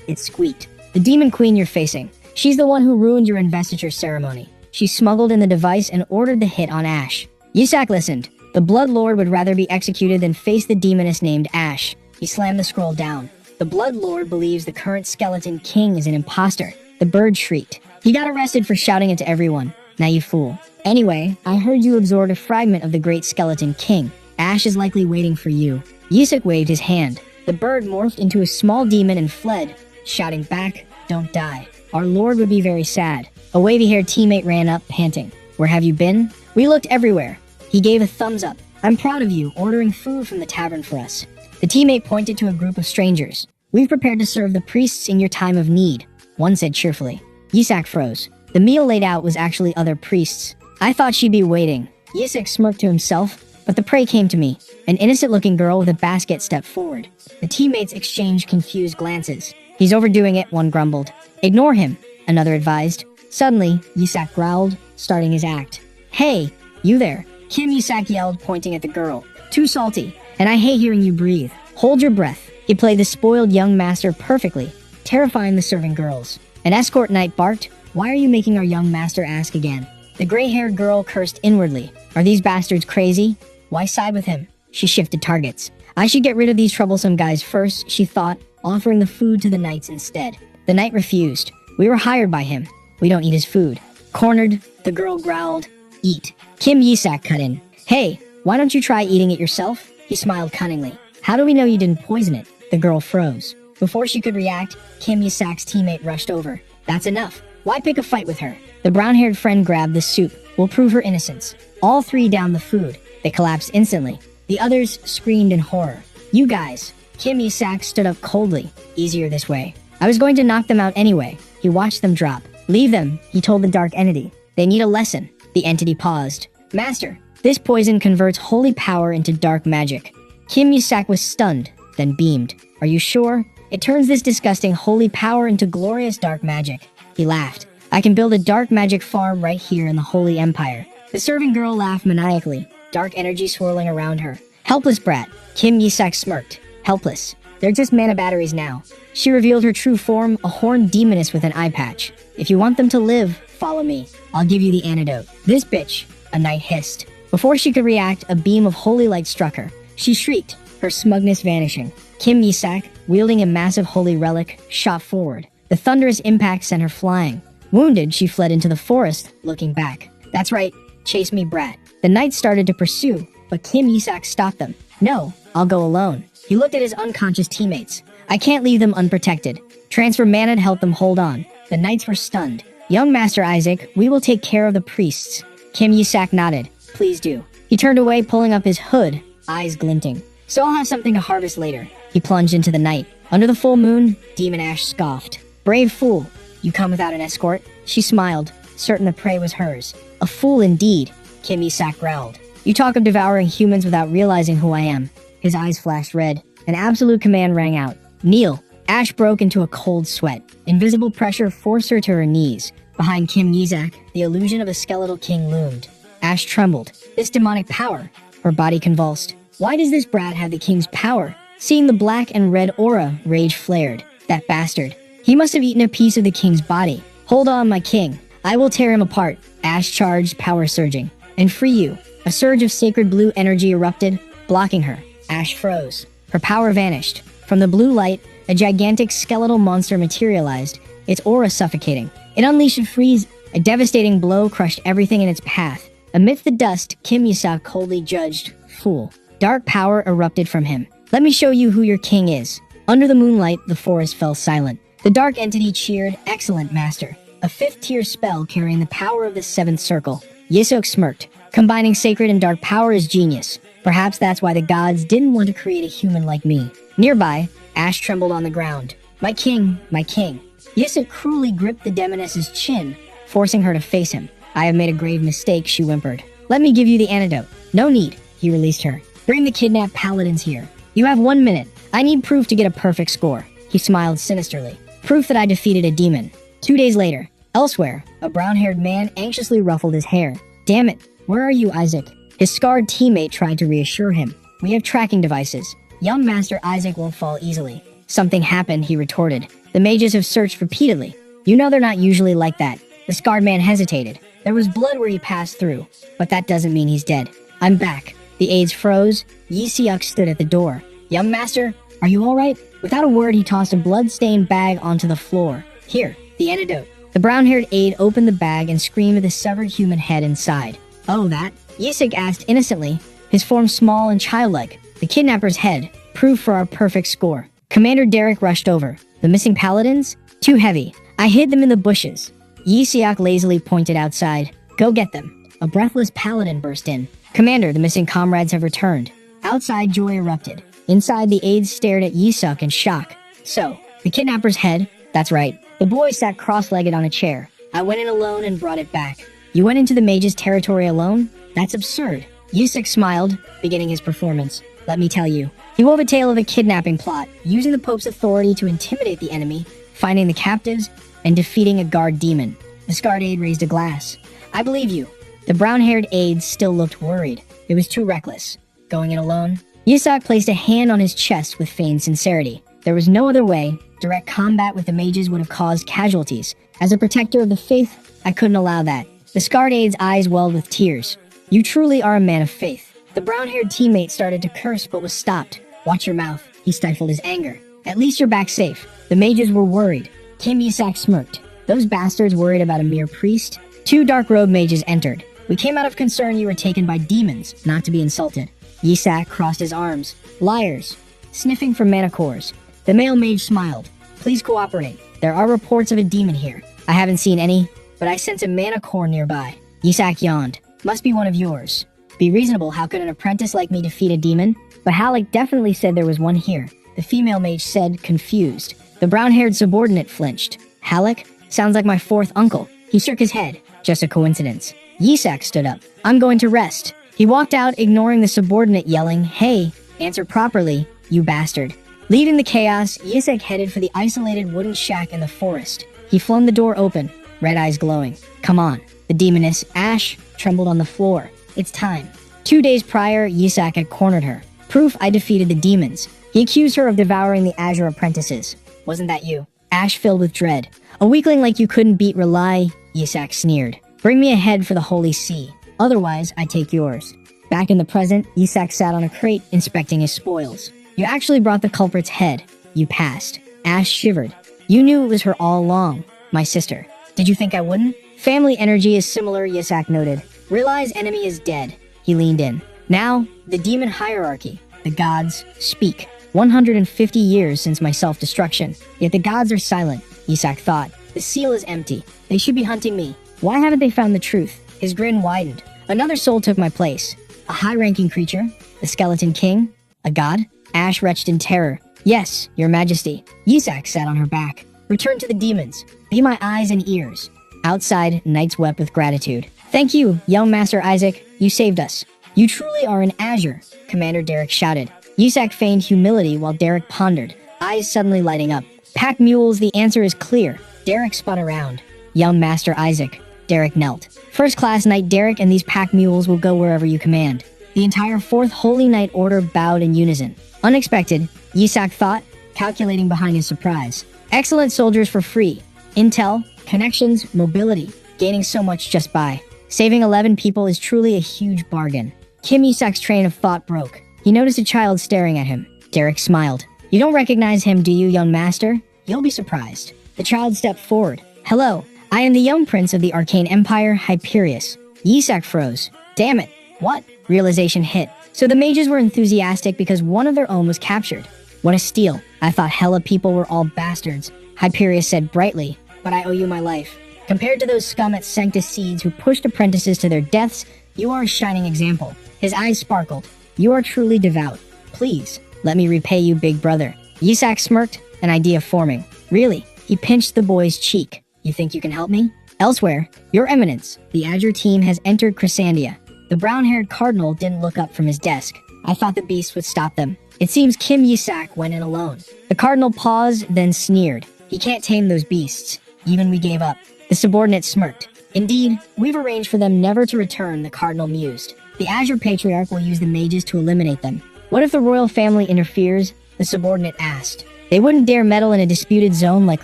It squeaked. "The demon queen you're facing. She's the one who ruined your investiture ceremony. She smuggled in the device and ordered the hit on Ash." Yisak listened. The Blood Lord would rather be executed than face the demoness named Ash. He slammed the scroll down. "The Blood Lord believes the current skeleton king is an imposter." The bird shrieked. "He got arrested for shouting it to everyone. Now you fool. Anyway, I heard you absorbed a fragment of the great skeleton king. Ash is likely waiting for you." Yisak waved his hand. The bird morphed into a small demon and fled, shouting back, "Don't die. Our lord would be very sad." A wavy-haired teammate ran up, panting. "Where have you been?" "We looked everywhere." He gave a thumbs up. "I'm proud of you, ordering food from the tavern for us." The teammate pointed to a group of strangers. "We've prepared to serve the priests in your time of need," one said cheerfully. Yisak froze. The meal laid out was actually other priests. "I thought she'd be waiting." Yisak smirked to himself, but the prey came to me. An innocent-looking girl with a basket stepped forward. The teammates exchanged confused glances. "He's overdoing it," one grumbled. "Ignore him," another advised. Suddenly, Yisak growled, starting his act. "Hey, you there." Kim, Yisak yelled, pointing at the girl. "Too salty, and I hate hearing you breathe. Hold your breath." He played the spoiled young master perfectly, terrifying the serving girls. An escort knight barked, "Why are you making our young master ask again?" The gray-haired girl cursed inwardly. "Are these bastards crazy? Why side with him?" She shifted targets. "I should get rid of these troublesome guys first," she thought, offering the food to the knights instead. The knight refused. "We were hired by him. We don't eat his food." Cornered, the girl growled, "Eat." Kim Yisak cut in. "Hey, why don't you try eating it yourself?" He smiled cunningly. "How do we know you didn't poison it?" The girl froze. Before she could react, Kim Yisak's teammate rushed over. "That's enough. Why pick a fight with her?" The brown-haired friend grabbed the soup. "We'll prove her innocence." All three downed the food. They collapsed instantly. The others screamed in horror. "You guys." Kim Yisak stood up coldly. "Easier this way." "I was going to knock them out anyway." He watched them drop. "Leave them," he told the dark entity. "They need a lesson." The entity paused. "Master, this poison converts holy power into dark magic." Kim Yisak was stunned, then beamed. "Are you sure? It turns this disgusting holy power into glorious dark magic." He laughed. "I can build a dark magic farm right here in the Holy Empire." The serving girl laughed maniacally, dark energy swirling around her. "Helpless brat." Kim Yisak smirked. "Helpless. They're just mana batteries now." She revealed her true form, a horned demoness with an eye patch. "If you want them to live, follow me. I'll give you the antidote." "This bitch," a knight hissed. Before she could react, a beam of holy light struck her. She shrieked, her smugness vanishing. Kim Yisak, wielding a massive holy relic, shot forward. The thunderous impact sent her flying. Wounded, she fled into the forest, looking back. "That's right. Chase me, brat." The knights started to pursue, but Kim Yisak stopped them. "No, I'll go alone." He looked at his unconscious teammates. "I can't leave them unprotected. Transfer mana to help them hold on." The knights were stunned. "Young Master Isaac, we will take care of the priests." Kim Yisak nodded. "Please do." He turned away, pulling up his hood, eyes glinting. "So I'll have something to harvest later." He plunged into the night. Under the full moon, Demon Ash scoffed. "Brave fool. You come without an escort?" She smiled, certain the prey was hers. "A fool indeed," Kim Yisak growled. "You talk of devouring humans without realizing who I am." His eyes flashed red. An absolute command rang out. "Kneel." Ash broke into a cold sweat. Invisible pressure forced her to her knees. Behind Kim Yizak, the illusion of a skeletal king loomed. Ash trembled. This demonic power. Her body convulsed. Why does this brat have the king's power? Seeing the black and red aura, rage flared. That bastard. He must have eaten a piece of the king's body. Hold on, my king. I will tear him apart. Ash charged, power surging. And free you. A surge of sacred blue energy erupted, blocking her. Ash froze. Her power vanished. From the blue light, a gigantic skeletal monster materialized, its aura suffocating. It unleashed a freeze. A devastating blow crushed everything in its path. Amidst the dust, Kim Yisak coldly judged, fool. Dark power erupted from him. Let me show you who your king is. Under the moonlight, the forest fell silent. The dark entity cheered, excellent master. A 5th-tier spell carrying the power of the 7th circle. Yisok smirked. Combining sacred and dark power is genius. Perhaps that's why the gods didn't want to create a human like me. Nearby, Ash trembled on the ground. My king, my king. Yisok cruelly gripped the demoness's chin, forcing her to face him. I have made a grave mistake, she whimpered. Let me give you the antidote. No need, he released her. Bring the kidnapped paladins here. You have 1 minute. I need proof to get a perfect score. He smiled sinisterly. Proof that I defeated a demon. 2 days later, elsewhere, a brown-haired man anxiously ruffled his hair. Damn it, where are you, Isaac? His scarred teammate tried to reassure him. We have tracking devices. Young Master Isaac won't fall easily. Something happened, he retorted. The mages have searched repeatedly. You know they're not usually like that. The scarred man hesitated. There was blood where he passed through, but that doesn't mean he's dead. I'm back. The aides froze. Yi Seok stood at the door. Young Master, are you alright? Without a word, he tossed a blood-stained bag onto the floor. Here, the antidote. The brown-haired aide opened the bag and screamed at the severed human head inside. Oh, that? Yisik asked innocently, his form small and childlike. The kidnapper's head, proof for our perfect score. Commander Derek rushed over. The missing paladins? Too heavy. I hid them in the bushes. Yi Seok lazily pointed outside. Go get them. A breathless paladin burst in. Commander, the missing comrades have returned. Outside, joy erupted. Inside, the aides stared at Yi Seok in shock. So, the kidnapper's head? That's right. The boy sat cross-legged on a chair. I went in alone and brought it back. You went into the mage's territory alone? That's absurd. Yusik smiled, beginning his performance. Let me tell you. He wove a tale of a kidnapping plot, using the Pope's authority to intimidate the enemy, finding the captives, and defeating a guard demon. The scarred aide raised a glass. I believe you. The brown-haired aide still looked worried. It was too reckless. Going in alone? Yisak placed a hand on his chest with feigned sincerity. There was no other way. Direct combat with the mages would have caused casualties. As a protector of the faith, I couldn't allow that. The scarred aide's eyes welled with tears. You truly are a man of faith. The brown-haired teammate started to curse but was stopped. Watch your mouth. He stifled his anger. At least you're back safe. The mages were worried. Kim Yisak smirked. Those bastards worried about a mere priest? 2 dark-robed mages entered. We came out of concern you were taken by demons, not to be insulted. Yisak crossed his arms. Liars. Sniffing for mana cores. The male mage smiled. Please cooperate. There are reports of a demon here. I haven't seen any, but I sense a mana core nearby. Yisak yawned. Must be one of yours. Be reasonable, how could an apprentice like me defeat a demon? But Halleck definitely said there was one here. The female mage said, confused. The brown-haired subordinate flinched. Halleck? Sounds like my 4th uncle. He shook his head. Just a coincidence. Yisak stood up. I'm going to rest. He walked out, ignoring the subordinate yelling, Hey, answer properly, you bastard. Leaving the chaos, Yisak headed for the isolated wooden shack in the forest. He flung the door open, red eyes glowing. Come on. The demoness, Ash, trembled on the floor. It's time. 2 days prior, Yisak had cornered her. Proof I defeated the demons. He accused her of devouring the Azure apprentices. Wasn't that you? Ash filled with dread. A weakling like you couldn't beat Rely, Yisak sneered. Bring me a head for the Holy See. Otherwise, I take yours. Back in the present, Yisak sat on a crate, inspecting his spoils. You actually brought the culprit's head. You passed. Ash shivered. You knew it was her all along. My sister. Did you think I wouldn't? Family energy is similar, Yisak noted. Realize enemy is dead. He leaned in. Now, the demon hierarchy. The gods speak. 150 years since my self-destruction. Yet the gods are silent, Yisak thought. The seal is empty. They should be hunting me. Why haven't they found the truth? His grin widened. Another soul took my place. A high-ranking creature? The Skeleton King? A god? Ash retched in terror. Yes, your majesty. Yisak sat on her back. Return to the demons. Be my eyes and ears. Outside, knights wept with gratitude. Thank you, young Master Isaac. You saved us. You truly are an Azure, Commander Derek shouted. Yisak feigned humility while Derek pondered, eyes suddenly lighting up. Pack mules, the answer is clear. Derek spun around. Young Master Isaac. Derek knelt. First Class Knight Derek and these pack mules will go wherever you command. The entire 4th Holy Knight Order bowed in unison. Unexpected, Yisak thought, calculating behind his surprise. Excellent soldiers for free. Intel, connections, mobility. Gaining so much just by. Saving 11 people is truly a huge bargain. Kim Yisak's train of thought broke. He noticed a child staring at him. Derek smiled. You don't recognize him, do you, young master? You'll be surprised. The child stepped forward. Hello, I am the young prince of the Arcane Empire, Hyperius. Yisak froze. Damn it. What? Realization hit. So the mages were enthusiastic because one of their own was captured. What a steal. I thought hella people were all bastards. Hyperius said brightly, but I owe you my life. Compared to those scum at Sanctus Seeds who pushed apprentices to their deaths, you are a shining example. His eyes sparkled. You are truly devout. Please, let me repay you, big brother. Yisak smirked, an idea forming. Really? He pinched the boy's cheek. You think you can help me? Elsewhere, Your Eminence, the Azure team has entered Chrysandia. The brown-haired cardinal didn't look up from his desk. I thought the beast would stop them. It seems Kim Yisak went in alone. The cardinal paused, then sneered. He can't tame those beasts. Even we gave up. The subordinate smirked. Indeed, we've arranged for them never to return, the cardinal mused. The Azure Patriarch will use the mages to eliminate them. What if the royal family interferes? The subordinate asked. They wouldn't dare meddle in a disputed zone like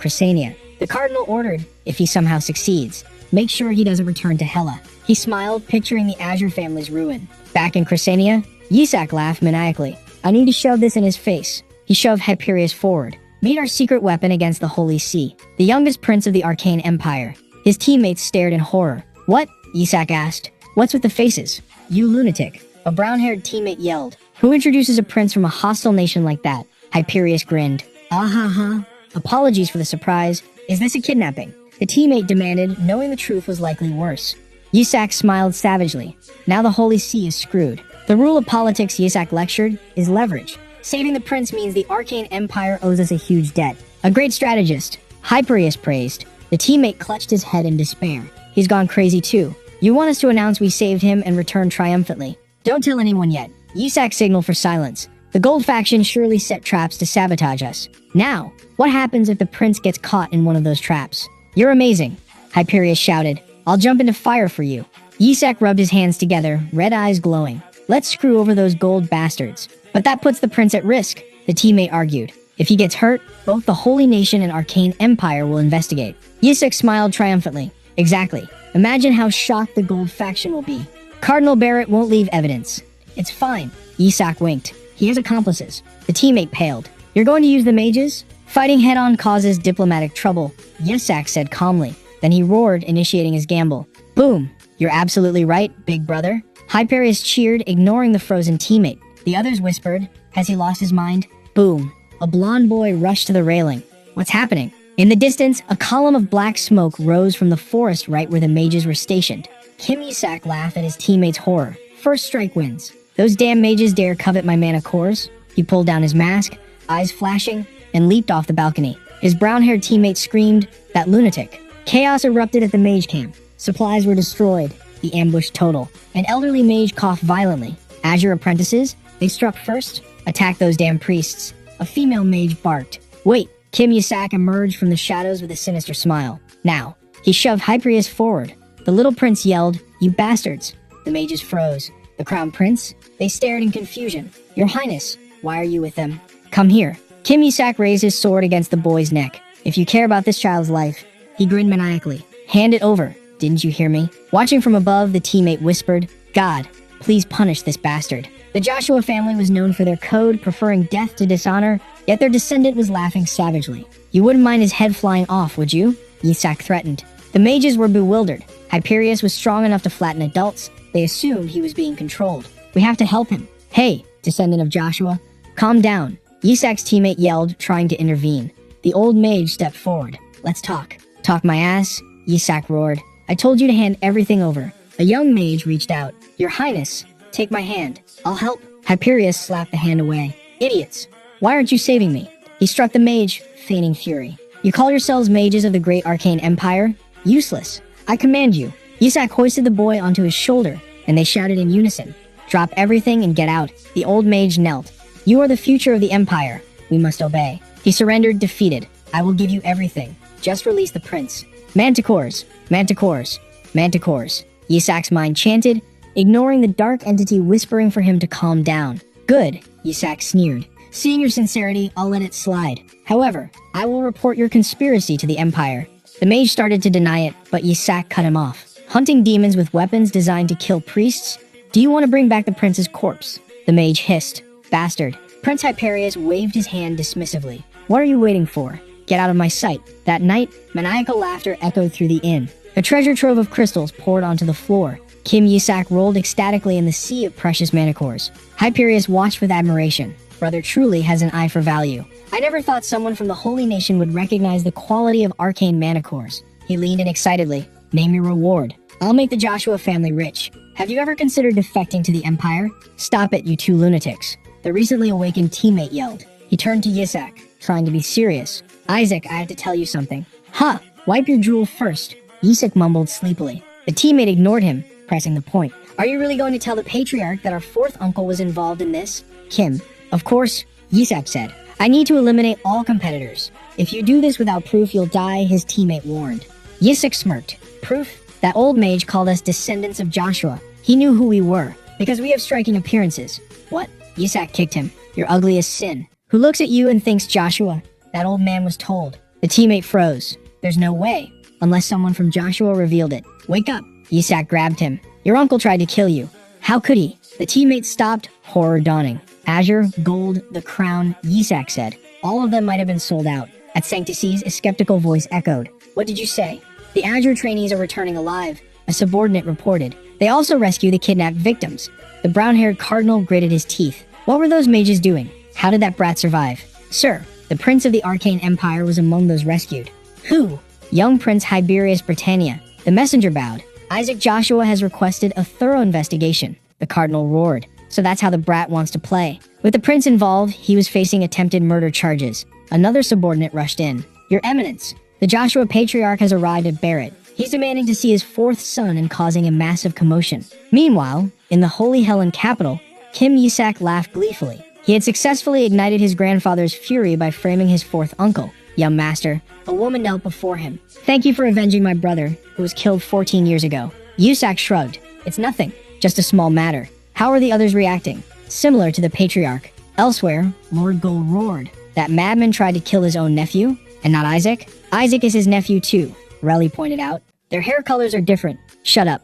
Chrysania. The cardinal ordered, if he somehow succeeds, make sure he doesn't return to Hela. He smiled, picturing the Azure family's ruin. Back in Chrysania, Yisak laughed maniacally. I need to shove this in his face. He shoved Hyperius forward. Meet our secret weapon against the Holy See, the youngest prince of the Arcane Empire. His teammates stared in horror. What? Yisak asked. What's with the faces? You lunatic. A brown-haired teammate yelled. Who introduces a prince from a hostile nation like that? Hyperius grinned. Ah-ha-ha. Apologies for the surprise. Is this a kidnapping? The teammate demanded, knowing the truth was likely worse. Yisak smiled savagely. Now the Holy See is screwed. The rule of politics, Yisak lectured, is leverage. Saving the prince means the Arcane Empire owes us a huge debt. A great strategist. Hyperius praised. The teammate clutched his head in despair. He's gone crazy too. You want us to announce we saved him and return triumphantly. Don't tell anyone yet. Yisak signaled for silence. The gold faction surely set traps to sabotage us. Now, what happens if the prince gets caught in one of those traps? You're amazing, Hyperius shouted. I'll jump into fire for you. Yisak rubbed his hands together, red eyes glowing. Let's screw over those gold bastards. But that puts the prince at risk, the teammate argued. If he gets hurt, both the Holy Nation and Arcane Empire will investigate. Yisak smiled triumphantly. Exactly. Imagine how shocked the gold faction will be. Cardinal Barrett won't leave evidence. It's fine. Yisak winked. He has accomplices. The teammate paled. You're going to use the mages? Fighting head-on causes diplomatic trouble, Yisak said calmly. Then he roared, initiating his gamble. Boom! You're absolutely right, big brother. Hyperius cheered, ignoring the frozen teammate. The others whispered, has he lost his mind? Boom! A blonde boy rushed to the railing. What's happening? In the distance, a column of black smoke rose from the forest right where the mages were stationed. Kim Yisak laughed at his teammate's horror. First strike wins. Those damn mages dare covet my mana cores? He pulled down his mask, eyes flashing, and leaped off the balcony. His brown-haired teammate screamed, that lunatic. Chaos erupted at the mage camp. Supplies were destroyed. The ambush total. An elderly mage coughed violently. Azure apprentices? They struck first. Attacked those damn priests. A female mage barked. Wait. Kim Yisak emerged from the shadows with a sinister smile. Now. He shoved Hyperius forward. The little prince yelled, you bastards. The mages froze. The crown prince? They stared in confusion. Your highness, why are you with them? Come here. Kim Yisak raised his sword against the boy's neck. If you care about this child's life. He grinned maniacally. Hand it over. Didn't you hear me? Watching from above, the teammate whispered, God, please punish this bastard. The Joshua family was known for their code, preferring death to dishonor, yet their descendant was laughing savagely. You wouldn't mind his head flying off, would you? Yisak threatened. The mages were bewildered. Hyperius was strong enough to flatten adults. They assumed he was being controlled. We have to help him. Hey, descendant of Joshua, calm down. Yisak's teammate yelled, trying to intervene. The old mage stepped forward. Let's talk. Talk my ass? Yisak roared. I told you to hand everything over. A young mage reached out. Your highness, take my hand. I'll help. Hyperius slapped the hand away. Idiots. Why aren't you saving me? He struck the mage, feigning fury. You call yourselves mages of the great arcane empire? Useless. I command you. Yisak hoisted the boy onto his shoulder, and they shouted in unison. Drop everything and get out. The old mage knelt. You are the future of the empire. We must obey. He surrendered, defeated. I will give you everything. Just release the prince. Manticores, manticores, manticores. Yisak's mind chanted, ignoring the dark entity whispering for him to calm down. Good, Yisak sneered. Seeing your sincerity, I'll let it slide. However, I will report your conspiracy to the Empire. The mage started to deny it, but Yisak cut him off. Hunting demons with weapons designed to kill priests? Do you want to bring back the prince's corpse? The mage hissed. Bastard. Prince Hyperius waved his hand dismissively. What are you waiting for? Get out of my sight. That night, maniacal laughter echoed through the inn. A treasure trove of crystals poured onto the floor. Kim Yisak rolled ecstatically in the sea of precious manicores. Hyperius watched with admiration. Brother truly has an eye for value. I never thought someone from the Holy Nation would recognize the quality of arcane manicores. He leaned in excitedly. Name your reward. I'll make the Joshua family rich. Have you ever considered defecting to the Empire? Stop it, you two lunatics. The recently awakened teammate yelled. He turned to Yisak, trying to be serious. Isaac, I have to tell you something. Huh, wipe your drool first. Yisak mumbled sleepily. The teammate ignored him, pressing the point. Are you really going to tell the Patriarch that our fourth uncle was involved in this? Kim. Of course, Yisak said. I need to eliminate all competitors. If you do this without proof, you'll die, his teammate warned. Yisak smirked. Proof? That old mage called us descendants of Joshua. He knew who we were, because we have striking appearances. What? Yisak kicked him. You're ugly as sin. Who looks at you and thinks Joshua? That old man was told. The teammate froze. There's no way, unless someone from Joshua revealed it. Wake up. Yisak grabbed him. Your uncle tried to kill you. How could he? The teammate stopped, horror dawning. Azure, gold, the crown, Yisak said. All of them might have been sold out. At Sanctices, a skeptical voice echoed. What did you say? The Azure trainees are returning alive, a subordinate reported. They also rescue the kidnapped victims. The brown-haired cardinal gritted his teeth. What were those mages doing? How did that brat survive? Sir, the prince of the Arcane Empire was among those rescued. Who? Young Prince Hyberius Britannia. The messenger bowed. Isaac Joshua has requested a thorough investigation. The cardinal roared. So that's how the brat wants to play. With the prince involved, he was facing attempted murder charges. Another subordinate rushed in. Your Eminence, the Joshua Patriarch has arrived at Barrett. He's demanding to see his fourth son and causing a massive commotion. Meanwhile, in the Holy Helen capital, Kim Yisak laughed gleefully. He had successfully ignited his grandfather's fury by framing his fourth uncle. Young master, a woman knelt before him. Thank you for avenging my brother, who was killed 14 years ago. Yisak shrugged. It's nothing, just a small matter. How are the others reacting? Similar to the Patriarch. Elsewhere, Lord Gold roared. That madman tried to kill his own nephew? And not Isaac? Isaac is his nephew too, Relly pointed out. Their hair colors are different. Shut up.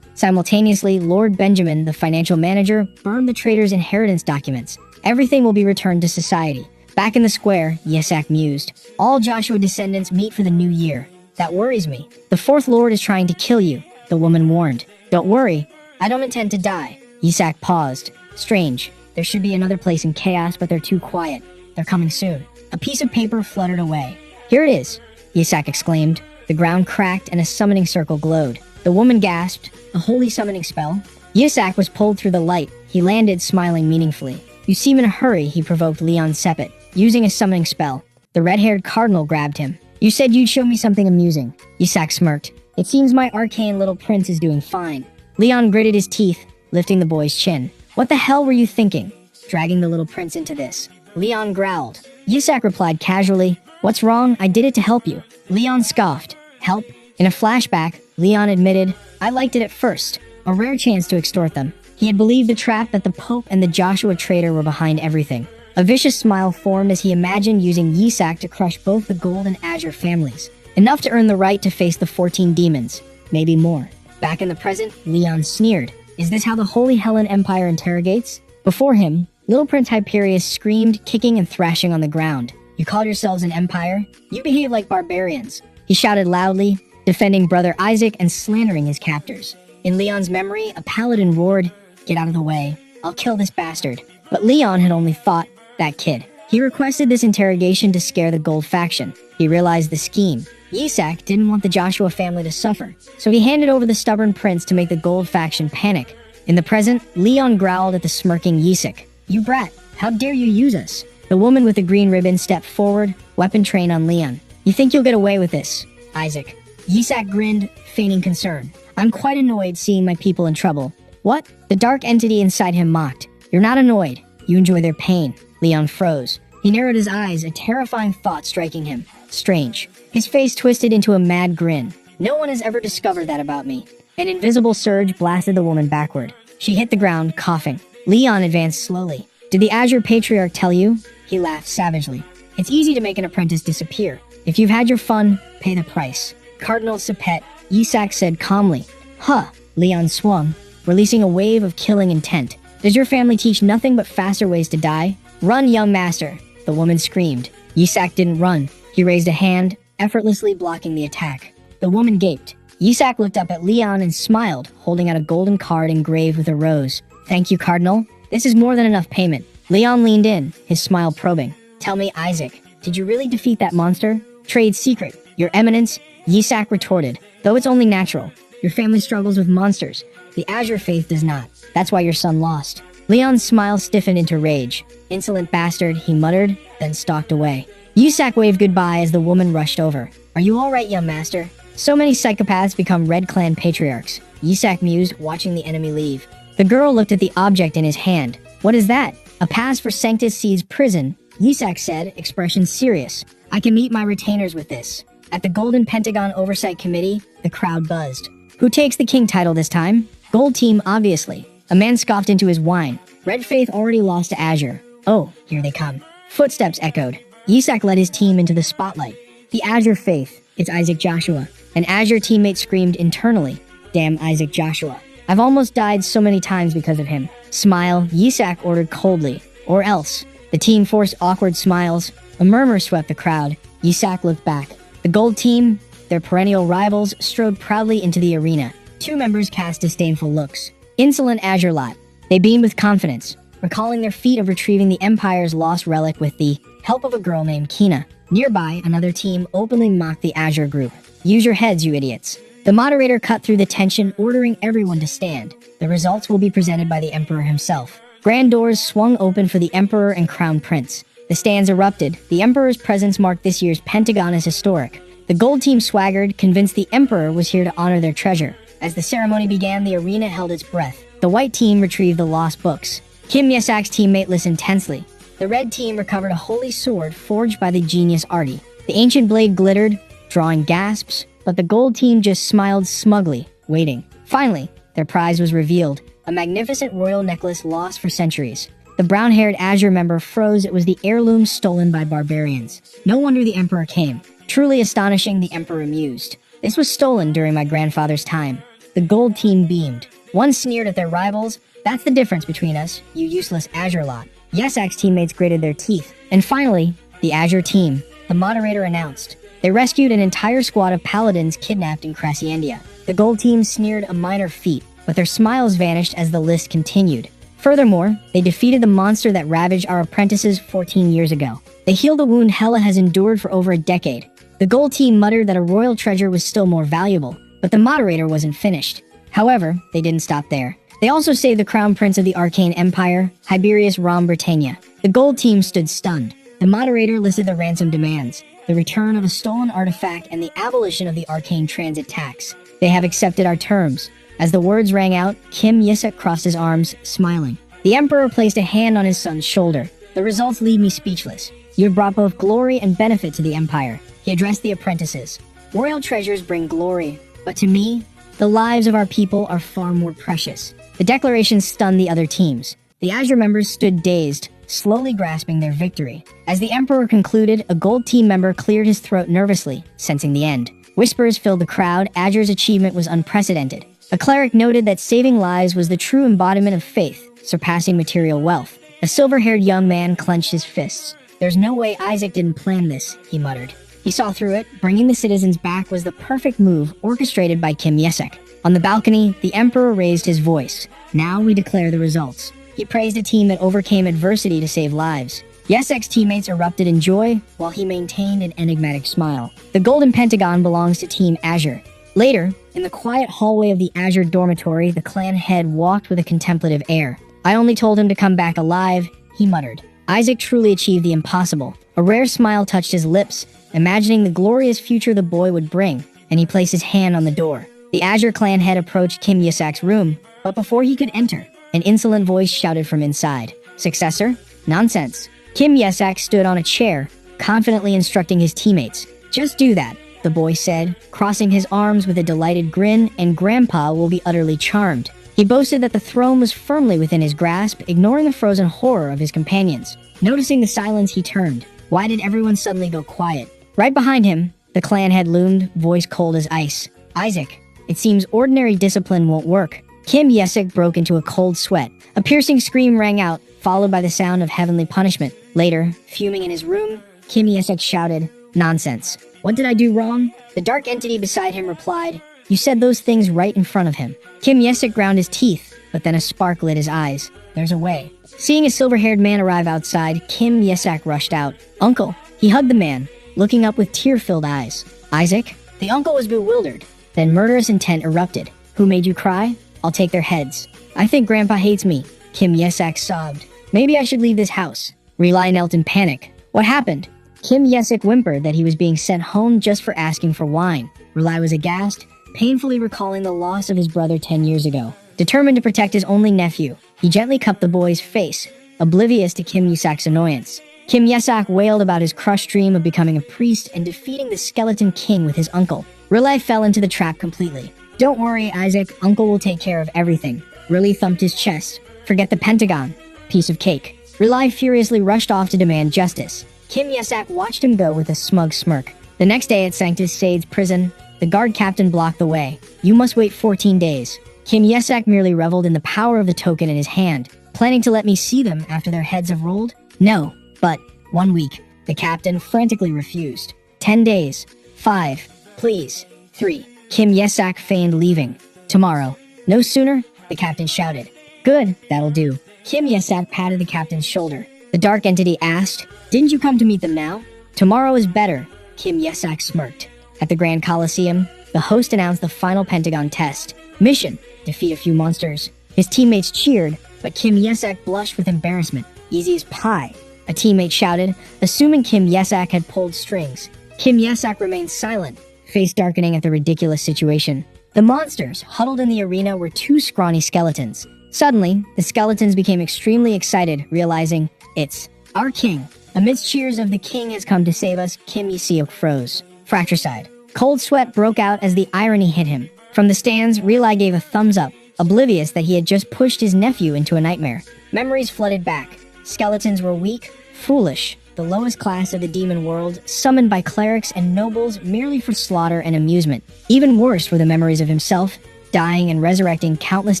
Simultaneously, Lord Benjamin, the financial manager, burned the trader's inheritance documents. Everything will be returned to society. Back in the square, Yisak mused. All Joshua descendants meet for the new year. That worries me. The fourth lord is trying to kill you, the woman warned. Don't worry. I don't intend to die. Yisak paused. Strange. There should be another place in chaos, but they're too quiet. They're coming soon. A piece of paper fluttered away. Here it is, Yisak exclaimed. The ground cracked and a summoning circle glowed. The woman gasped. A holy summoning spell? Yisak was pulled through the light. He landed, smiling meaningfully. You seem in a hurry, he provoked Leon Sepet, using a summoning spell. The red-haired cardinal grabbed him. You said you'd show me something amusing. Yisak smirked. It seems my arcane little prince is doing fine. Leon gritted his teeth, lifting the boy's chin. What the hell were you thinking? Dragging the little prince into this. Leon growled. Yisak replied casually, What's wrong? I did it to help you. Leon scoffed. Help? In a flashback, Leon admitted, I liked it at first. A rare chance to extort them. He had believed the trap that the Pope and the Joshua traitor were behind everything. A vicious smile formed as he imagined using Yisak to crush both the Gold and Azure families. Enough to earn the right to face the 14 demons. Maybe more. Back in the present, Leon sneered. Is this how the Holy Helen Empire interrogates? Before him, little Prince Hyperius screamed, kicking and thrashing on the ground. You call yourselves an empire? You behave like barbarians. He shouted loudly, defending brother Isaac and slandering his captors. In Leon's memory, a paladin roared, Get out of the way. I'll kill this bastard. But Leon had only thought, that kid. He requested this interrogation to scare the Gold faction. He realized the scheme. Yisak didn't want the Joshua family to suffer, so he handed over the stubborn prince to make the Gold faction panic. In the present, Leon growled at the smirking Yisak. You brat, how dare you use us? The woman with the green ribbon stepped forward, weapon trained on Leon. You think you'll get away with this? Isaac. Yisak grinned, feigning concern. I'm quite annoyed seeing my people in trouble. What? The dark entity inside him mocked. You're not annoyed. You enjoy their pain. Leon froze. He narrowed his eyes, a terrifying thought striking him. Strange. His face twisted into a mad grin. No one has ever discovered that about me. An invisible surge blasted the woman backward. She hit the ground, coughing. Leon advanced slowly. Did the Azure Patriarch tell you? He laughed savagely. It's easy to make an apprentice disappear. If you've had your fun, pay the price. Cardinal Sepet, Yisak said calmly. Huh. Leon swung, releasing a wave of killing intent. Does your family teach nothing but faster ways to die? Run, young master, the woman screamed. Yisak didn't run. He raised a hand, effortlessly blocking the attack. The woman gaped. Yisak looked up at Leon and smiled, holding out a golden card engraved with a rose. Thank you, Cardinal. This is more than enough payment. Leon leaned in, his smile probing. Tell me, Isaac, did you really defeat that monster? Trade secret, Your Eminence, Yisak retorted. Though it's only natural. Your family struggles with monsters. The Azure faith does not. That's why your son lost. Leon's smile stiffened into rage. Insolent bastard, he muttered, then stalked away. Yisak waved goodbye as the woman rushed over. Are you all right, young master? So many psychopaths become Red Clan patriarchs. Yisak mused, watching the enemy leave. The girl looked at the object in his hand. What is that? A pass for Sanctus Seed's prison, Yisak said, expression serious. I can meet my retainers with this. At the Golden Pentagon Oversight Committee, the crowd buzzed. Who takes the king title this time? Gold team, obviously. A man scoffed into his wine. Red Faith already lost to Azure. Oh, here they come. Footsteps echoed. Yisak led his team into the spotlight. The Azure Faith. It's Isaac Joshua. An Azure teammate screamed internally. Damn Isaac Joshua. I've almost died so many times because of him. Smile, Yisak ordered coldly. Or else. The team forced awkward smiles. A murmur swept the crowd. Yisak looked back. The gold team, their perennial rivals, strode proudly into the arena. Two members cast disdainful looks. Insolent Azure lot. They beamed with confidence, recalling their feat of retrieving the Empire's lost relic with the help of a girl named Kina. Nearby, another team openly mocked the Azure group. Use your heads, you idiots. The moderator cut through the tension, ordering everyone to stand. The results will be presented by the Emperor himself. Grand doors swung open for the Emperor and Crown Prince. The stands erupted. The Emperor's presence marked this year's Pentagon as historic. The gold team swaggered, convinced the Emperor was here to honor their treasure. As the ceremony began, the arena held its breath. The white team retrieved the lost books. Kim Yesak's teammate listened tensely. The red team recovered a holy sword forged by the genius Artie. The ancient blade glittered, drawing gasps, but the gold team just smiled smugly, waiting. Finally, their prize was revealed, a magnificent royal necklace lost for centuries. The brown-haired Azure member froze. It was the heirloom stolen by barbarians. No wonder the Emperor came. Truly astonishing, the Emperor mused. This was stolen during my grandfather's time. The gold team beamed. One sneered at their rivals. That's the difference between us, you useless Azure lot. Yesak's teammates gritted their teeth. And finally, the Azure team. The moderator announced. They rescued an entire squad of paladins kidnapped in Crassiendia. The gold team sneered a minor feat, but their smiles vanished as the list continued. Furthermore, they defeated the monster that ravaged our apprentices 14 years ago. They healed a wound Hela has endured for over a decade. The gold team muttered that a royal treasure was still more valuable, but the moderator wasn't finished. However, they didn't stop there. They also saved the crown prince of the Arcane Empire, Hiberius Rom Britannia. The gold team stood stunned. The moderator listed the ransom demands, the return of a stolen artifact and the abolition of the arcane transit tax. They have accepted our terms. As the words rang out, Kim Yisak crossed his arms, smiling. The Emperor placed a hand on his son's shoulder. The results leave me speechless. You have brought both glory and benefit to the Empire. He addressed the apprentices. Royal treasures bring glory, but to me, the lives of our people are far more precious. The declaration stunned the other teams. The Azure members stood dazed, slowly grasping their victory. As the Emperor concluded, a gold team member cleared his throat nervously, sensing the end. Whispers filled the crowd. Azure's achievement was unprecedented. A cleric noted that saving lives was the true embodiment of faith, surpassing material wealth. A silver-haired young man clenched his fists. There's no way Isaac didn't plan this, he muttered. He saw through it. Bringing the citizens back was the perfect move orchestrated by Kim Yisak. On the balcony, the Emperor raised his voice. Now we declare the results. He praised a team that overcame adversity to save lives. Yesak's teammates erupted in joy, while he maintained an enigmatic smile. The Golden Pentagon belongs to Team Azure. Later, in the quiet hallway of the Azure dormitory, the clan head walked with a contemplative air. I only told him to come back alive, he muttered. Isaac truly achieved the impossible. A rare smile touched his lips, imagining the glorious future the boy would bring, and he placed his hand on the door. The Azure clan head approached Kim Yisak's room, but before he could enter, an insolent voice shouted from inside. Successor? Nonsense. Kim Yesak stood on a chair, confidently instructing his teammates. Just do that, the boy said, crossing his arms with a delighted grin, and Grandpa will be utterly charmed. He boasted that the throne was firmly within his grasp, ignoring the frozen horror of his companions. Noticing the silence, he turned. Why did everyone suddenly go quiet? Right behind him, the clan head loomed, voice cold as ice. Isaac, it seems ordinary discipline won't work. Kim Yesak broke into a cold sweat. A piercing scream rang out, followed by the sound of heavenly punishment. Later, fuming in his room, Kim Yesak shouted, "Nonsense. What did I do wrong?" The dark entity beside him replied, "You said those things right in front of him." Kim Yesak ground his teeth, but then a spark lit his eyes. There's a way. Seeing a silver-haired man arrive outside, Kim Yesak rushed out. "Uncle." He hugged the man, looking up with tear-filled eyes. "Isaac?" The uncle was bewildered. Then murderous intent erupted. "Who made you cry? I'll take their heads." "I think Grandpa hates me." Kim Yesak sobbed. "Maybe I should leave this house." Relai knelt in panic. "What happened?" Kim Yesak whimpered that he was being sent home just for asking for wine. Relai was aghast, painfully recalling the loss of his brother 10 years ago. Determined to protect his only nephew, he gently cupped the boy's face, oblivious to Kim Yesak's annoyance. Kim Yesak wailed about his crushed dream of becoming a priest and defeating the Skeleton King with his uncle. Relai fell into the trap completely. "Don't worry, Isaac, Uncle will take care of everything." Relai thumped his chest. "Forget the pentagon. Piece of cake." Relai furiously rushed off to demand justice. Kim Yesak watched him go with a smug smirk. The next day at Sanctus Sade's prison, the guard captain blocked the way. "You must wait 14 days. Kim Yesak merely reveled in the power of the token in his hand. "Planning to let me see them after their heads have rolled?" "No, but 1 week." The captain frantically refused. 10 days. 5. Please. 3. Kim Yesak feigned leaving. "Tomorrow." "No sooner?" the captain shouted. "Good, that'll do." Kim Yesak patted the captain's shoulder. The dark entity asked, "Didn't you come to meet them now?" "Tomorrow is better." Kim Yesak smirked. At the Grand Coliseum, the host announced the final Pentagon test. Mission: defeat a few monsters. His teammates cheered, but Kim Yesak blushed with embarrassment. "Easy as pie," a teammate shouted, assuming Kim Yesak had pulled strings. Kim Yesak remained silent, face darkening at the ridiculous situation. The monsters huddled in the arena were 2 scrawny skeletons. Suddenly, the skeletons became extremely excited, realizing, "It's our king." Amidst cheers of "The king has come to save us," Kim Yesak froze. Fratricide. Cold sweat broke out as the irony hit him. From the stands, Relai gave a thumbs up, oblivious that he had just pushed his nephew into a nightmare. Memories flooded back. Skeletons were weak, foolish, the lowest class of the demon world, summoned by clerics and nobles merely for slaughter and amusement. Even worse were the memories of himself, dying and resurrecting countless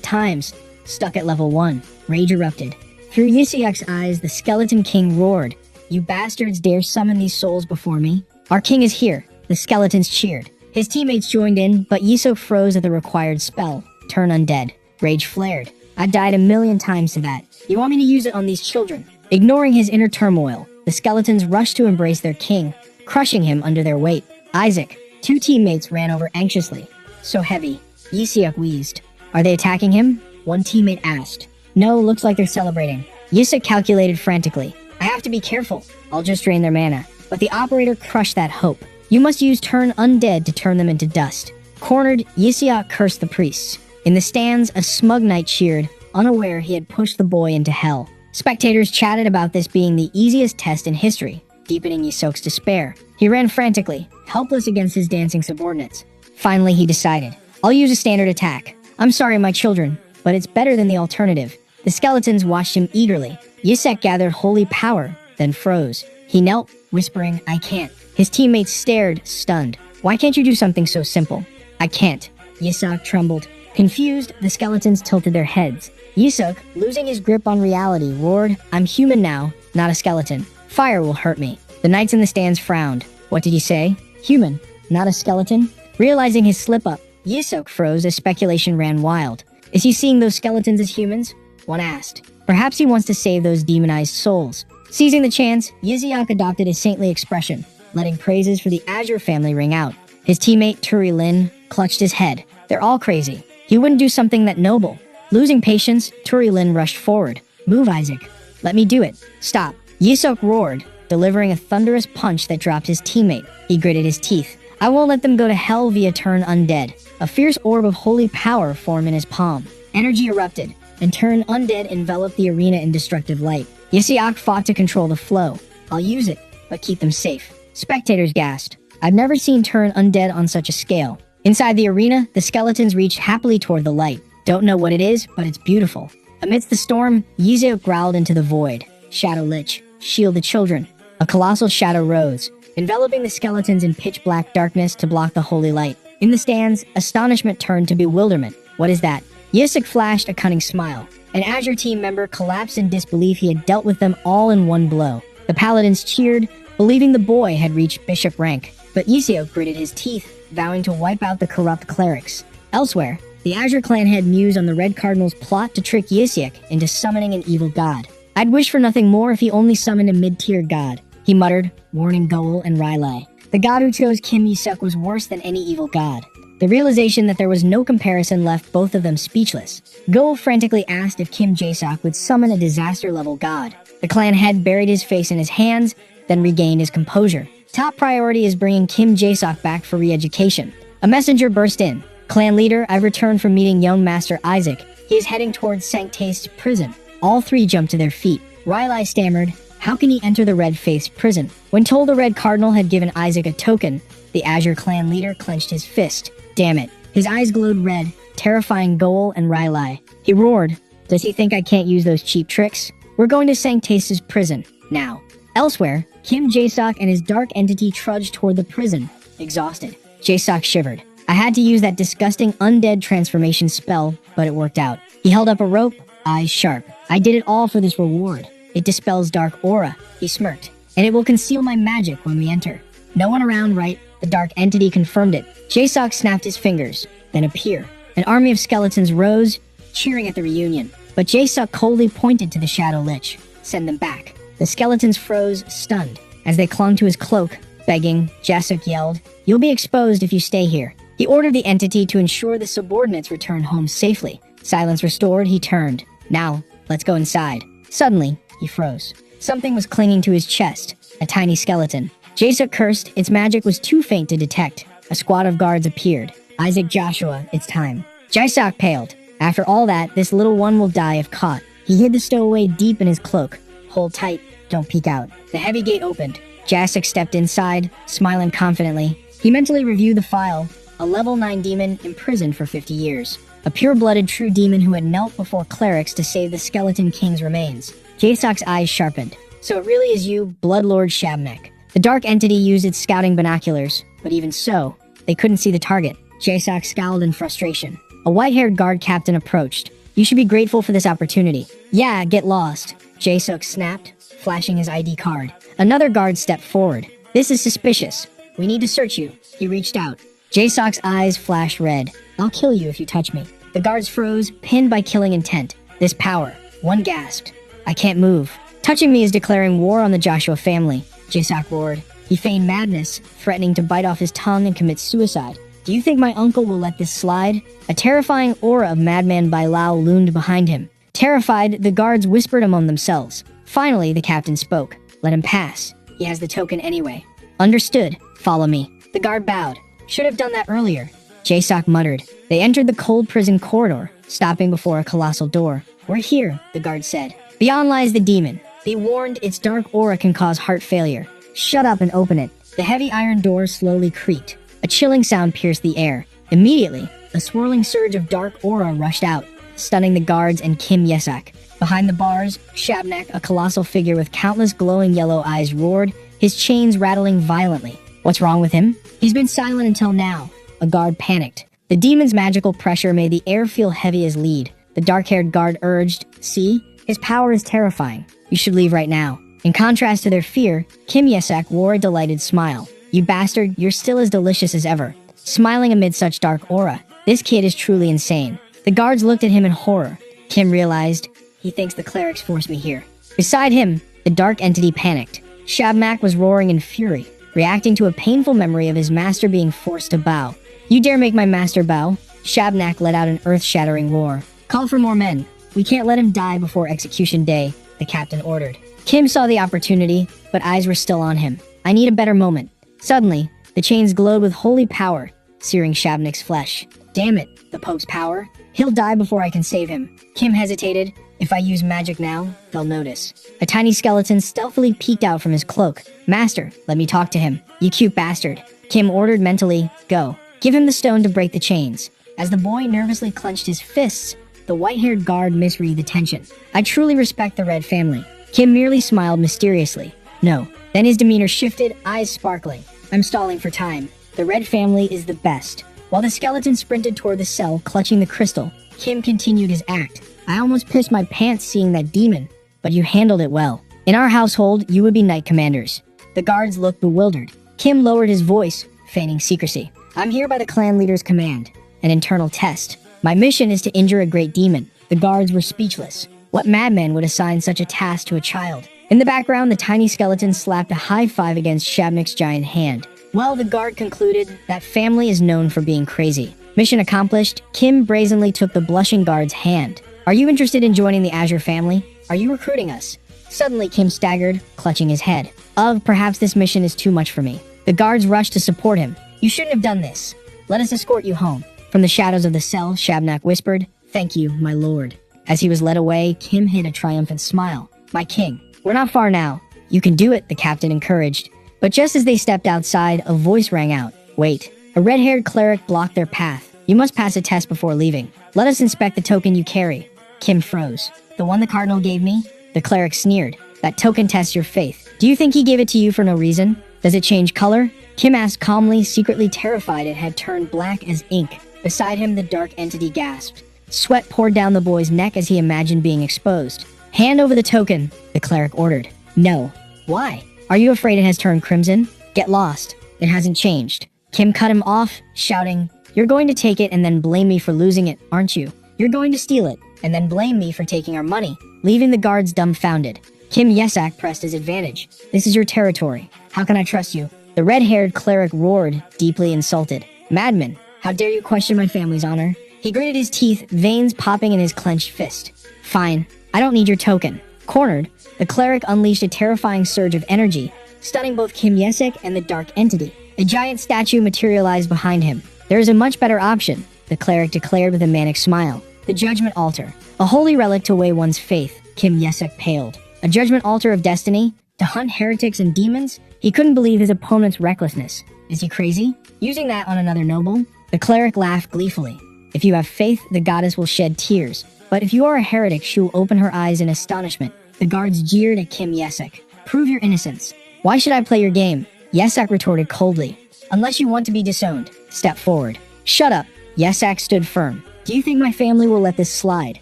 times. Stuck at level 1, rage erupted. Through Yesiak's eyes, the Skeleton King roared. "You bastards dare summon these souls before me? Our king is here." The skeletons cheered. His teammates joined in, but Yesak froze at the required spell. Turn undead. Rage flared. "I died a million times to that. You want me to use it on these children?" Ignoring his inner turmoil, the skeletons rushed to embrace their king, crushing him under their weight. "Isaac." 2 teammates ran over anxiously. "So heavy." Yesak wheezed. "Are they attacking him?" one teammate asked. "No, looks like they're celebrating." Yesak calculated frantically. "I have to be careful. I'll just drain their mana." But the operator crushed that hope. "You must use turn undead to turn them into dust." Cornered, Yesak cursed the priests. In the stands, a smug knight cheered, unaware he had pushed the boy into hell. Spectators chatted about this being the easiest test in history, deepening Yesak's despair. He ran frantically, helpless against his dancing subordinates. Finally, he decided, "I'll use a standard attack. I'm sorry, my children, but it's better than the alternative." The skeletons watched him eagerly. Yesak gathered holy power, then froze. He knelt, whispering, "I can't." His teammates stared, stunned. "Why can't you do something so simple?" "I can't." Yesak trembled. Confused, the skeletons tilted their heads. Yesak, losing his grip on reality, roared, "I'm human now, not a skeleton. Fire will hurt me." The knights in the stands frowned. "What did he say? Human, not a skeleton?" Realizing his slip-up, Yesak froze as speculation ran wild. "Is he seeing those skeletons as humans?" one asked. "Perhaps he wants to save those demonized souls." Seizing the chance, Yesak adopted a saintly expression, letting praises for the Azure family ring out. His teammate, Turi Lin, clutched his head. "They're all crazy. He wouldn't do something that noble." Losing patience, Turi Lin rushed forward. "Move, Isaac. Let me do it." "Stop." Yesak roared, delivering a thunderous punch that dropped his teammate. He gritted his teeth. "I won't let them go to hell via turn undead." A fierce orb of holy power formed in his palm. Energy erupted, and turn undead enveloped the arena in destructive light. Yisiok fought to control the flow. I'll use it, but keep them safe. Spectators gasped. I've never seen turn undead on such a scale. Inside the arena, the skeletons reached happily toward the light. Don't know what it is, but it's beautiful. Amidst the storm, Yisiok growled into the void. Shadow Lich, shield the children. A colossal shadow rose, enveloping the skeletons in pitch-black darkness to block the holy light. In the stands, astonishment turned to bewilderment. What is that? Yisiok flashed a cunning smile. An Azure team member collapsed in disbelief he had dealt with them all in one blow. The paladins cheered, believing the boy had reached bishop rank. But Yisiok gritted his teeth, vowing to wipe out the corrupt clerics. Elsewhere, the Azure clan had mused on the Red Cardinal's plot to trick Yisiok into summoning an evil god. I'd wish for nothing more if he only summoned a mid-tier god, he muttered, warning Goel and Rylai. The god who chose Kim Yisiok was worse than any evil god. The realization that there was no comparison left both of them speechless. Goel frantically asked if Kim Jaseok would summon a disaster-level god. The clan head buried his face in his hands, then regained his composure. Top priority is bringing Kim Jaseok back for re-education. A messenger burst in. Clan leader, I've returned from meeting young Master Isaac. He is heading towards Sanctaste's prison. All three jumped to their feet. Rylai stammered, how can he enter the red-faced prison? When told the Red Cardinal had given Isaac a token, the Azure clan leader clenched his fist. Damn it. His eyes glowed red, terrifying Goel and Rylai. He roared, does he think I can't use those cheap tricks? We're going to Sanctaste's prison, now. Elsewhere, Kim Jaseok and his dark entity trudged toward the prison, exhausted. Jaseok shivered. I had to use that disgusting undead transformation spell, but it worked out. He held up a rope, eyes sharp. I did it all for this reward. It dispels dark aura, he smirked, and it will conceal my magic when we enter. No one around, right? The dark entity confirmed it. Jaseok snapped his fingers, then appear. An army of skeletons rose, cheering at the reunion. But Jaseok coldly pointed to the Shadow Lich. Send them back. The skeletons froze, stunned. As they clung to his cloak, begging, Jaseok yelled, you'll be exposed if you stay here. He ordered the entity to ensure the subordinates return home safely. Silence restored, he turned. Now, let's go inside. Suddenly, he froze. Something was clinging to his chest, a tiny skeleton. Jaseok cursed, its magic was too faint to detect. A squad of guards appeared. Isaac Joshua, it's time. Jaseok paled. After all that, this little one will die if caught. He hid the stowaway deep in his cloak. Hold tight, don't peek out. The heavy gate opened. Jaseok stepped inside, smiling confidently. He mentally reviewed the file. A level 9 demon imprisoned for 50 years. A pure-blooded true demon who had knelt before clerics to save the Skeleton King's remains. Jaseok's eyes sharpened. So it really is you, Bloodlord Shabnek. The dark entity used its scouting binoculars, but even so, they couldn't see the target. Jaseok scowled in frustration. A white-haired guard captain approached. You should be grateful for this opportunity. Yeah, get lost. Jaseok snapped, flashing his ID card. Another guard stepped forward. This is suspicious. We need to search you. He reached out. Jaseok's eyes flashed red. I'll kill you if you touch me. The guards froze, pinned by killing intent. This power. One gasped. I can't move. Touching me is declaring war on the Joshua family. Jaseok roared. He feigned madness, threatening to bite off his tongue and commit suicide. Do you think my uncle will let this slide? A terrifying aura of Madman Bailao loomed behind him. Terrified, the guards whispered among themselves. Finally, the captain spoke. Let him pass. He has the token anyway. Understood. Follow me. The guard bowed. Should have done that earlier. Jaseok muttered. They entered the cold prison corridor, stopping before a colossal door. We're here, the guard said. Beyond lies the demon. Be warned, its dark aura can cause heart failure. Shut up and open it. The heavy iron door slowly creaked. A chilling sound pierced the air. Immediately, a swirling surge of dark aura rushed out, stunning the guards and Kim Jaseok. Behind the bars, Shabnek, a colossal figure with countless glowing yellow eyes, roared, his chains rattling violently. What's wrong with him? He's been silent until now. A guard panicked. The demon's magical pressure made the air feel heavy as lead. The dark-haired guard urged, see? His power is terrifying. You should leave right now. In contrast to their fear, Kim Jaseok wore a delighted smile. You bastard, you're still as delicious as ever. Smiling amid such dark aura, this kid is truly insane. The guards looked at him in horror. Kim realized, he thinks the clerics forced me here. Beside him, the dark entity panicked. Shabnek was roaring in fury, reacting to a painful memory of his master being forced to bow. You dare make my master bow? Shabnek let out an earth-shattering roar. Call for more men. We can't let him die before execution day, the captain ordered. Kim saw the opportunity, but eyes were still on him. I need a better moment. Suddenly, the chains glowed with holy power, searing Shabnek's flesh. Damn it, the Pope's power. He'll die before I can save him. Kim hesitated, If I use magic now, they'll notice. A tiny skeleton stealthily peeked out from his cloak. Master, let me talk to him. You cute bastard. Kim ordered mentally, go. Give him the stone to break the chains. As the boy nervously clenched his fists, the white-haired guard misread the tension. I truly respect the Red family. Kim merely smiled mysteriously. No. Then his demeanor shifted, eyes sparkling. I'm stalling for time. The Red family is the best. While the skeleton sprinted toward the cell, clutching the crystal, Kim continued his act. I almost pissed my pants seeing that demon, but you handled it well. In our household, you would be knight commanders. The guards looked bewildered. Kim lowered his voice, feigning secrecy. I'm here by the clan leader's command. An internal test. My mission is to injure a great demon. The guards were speechless. What madman would assign such a task to a child? In the background, the tiny skeleton slapped a high five against Shabnik's giant hand. Well, the guard concluded, that family is known for being crazy. Mission accomplished, Kim brazenly took the blushing guard's hand. Are you interested in joining the Azure family? Are you recruiting us? Suddenly, Kim staggered, clutching his head. Perhaps this mission is too much for me. The guards rushed to support him. You shouldn't have done this. Let us escort you home. From the shadows of the cell, Shabnak whispered, Thank you, my lord. As he was led away, Kim hid a triumphant smile. My king, we're not far now. You can do it, the captain encouraged. But just as they stepped outside, a voice rang out. Wait. A red-haired cleric blocked their path. You must pass a test before leaving. Let us inspect the token you carry. Kim froze. The one the cardinal gave me? The cleric sneered. That token tests your faith. Do you think he gave it to you for no reason? Does it change color? Kim asked calmly, secretly terrified it had turned black as ink. Beside him, the dark entity gasped. Sweat poured down the boy's neck as he imagined being exposed. Hand over the token, the cleric ordered. No. Why? Are you afraid it has turned crimson? Get lost. It hasn't changed. Kim cut him off, shouting, You're going to take it and then blame me for losing it, aren't you? You're going to steal it, and then blame me for taking our money, leaving the guards dumbfounded. Kim Yesak pressed his advantage. This is your territory. How can I trust you? The red-haired cleric roared, deeply insulted. Madman, how dare you question my family's honor? He gritted his teeth, veins popping in his clenched fist. Fine, I don't need your token. Cornered, the cleric unleashed a terrifying surge of energy, stunning both Kim Yesak and the dark entity. A giant statue materialized behind him. There is a much better option, the cleric declared with a manic smile. The Judgment Altar. A holy relic to weigh one's faith. Kim Yesak paled. A Judgment Altar of Destiny? To hunt heretics and demons? He couldn't believe his opponent's recklessness. Is he crazy? Using that on another noble? The cleric laughed gleefully. If you have faith, the goddess will shed tears. But if you are a heretic, she will open her eyes in astonishment. The guards jeered at Kim Yesak. Prove your innocence. Why should I play your game? Yesak retorted coldly. Unless you want to be disowned, step forward. Shut up. Yesak stood firm. Do you think my family will let this slide?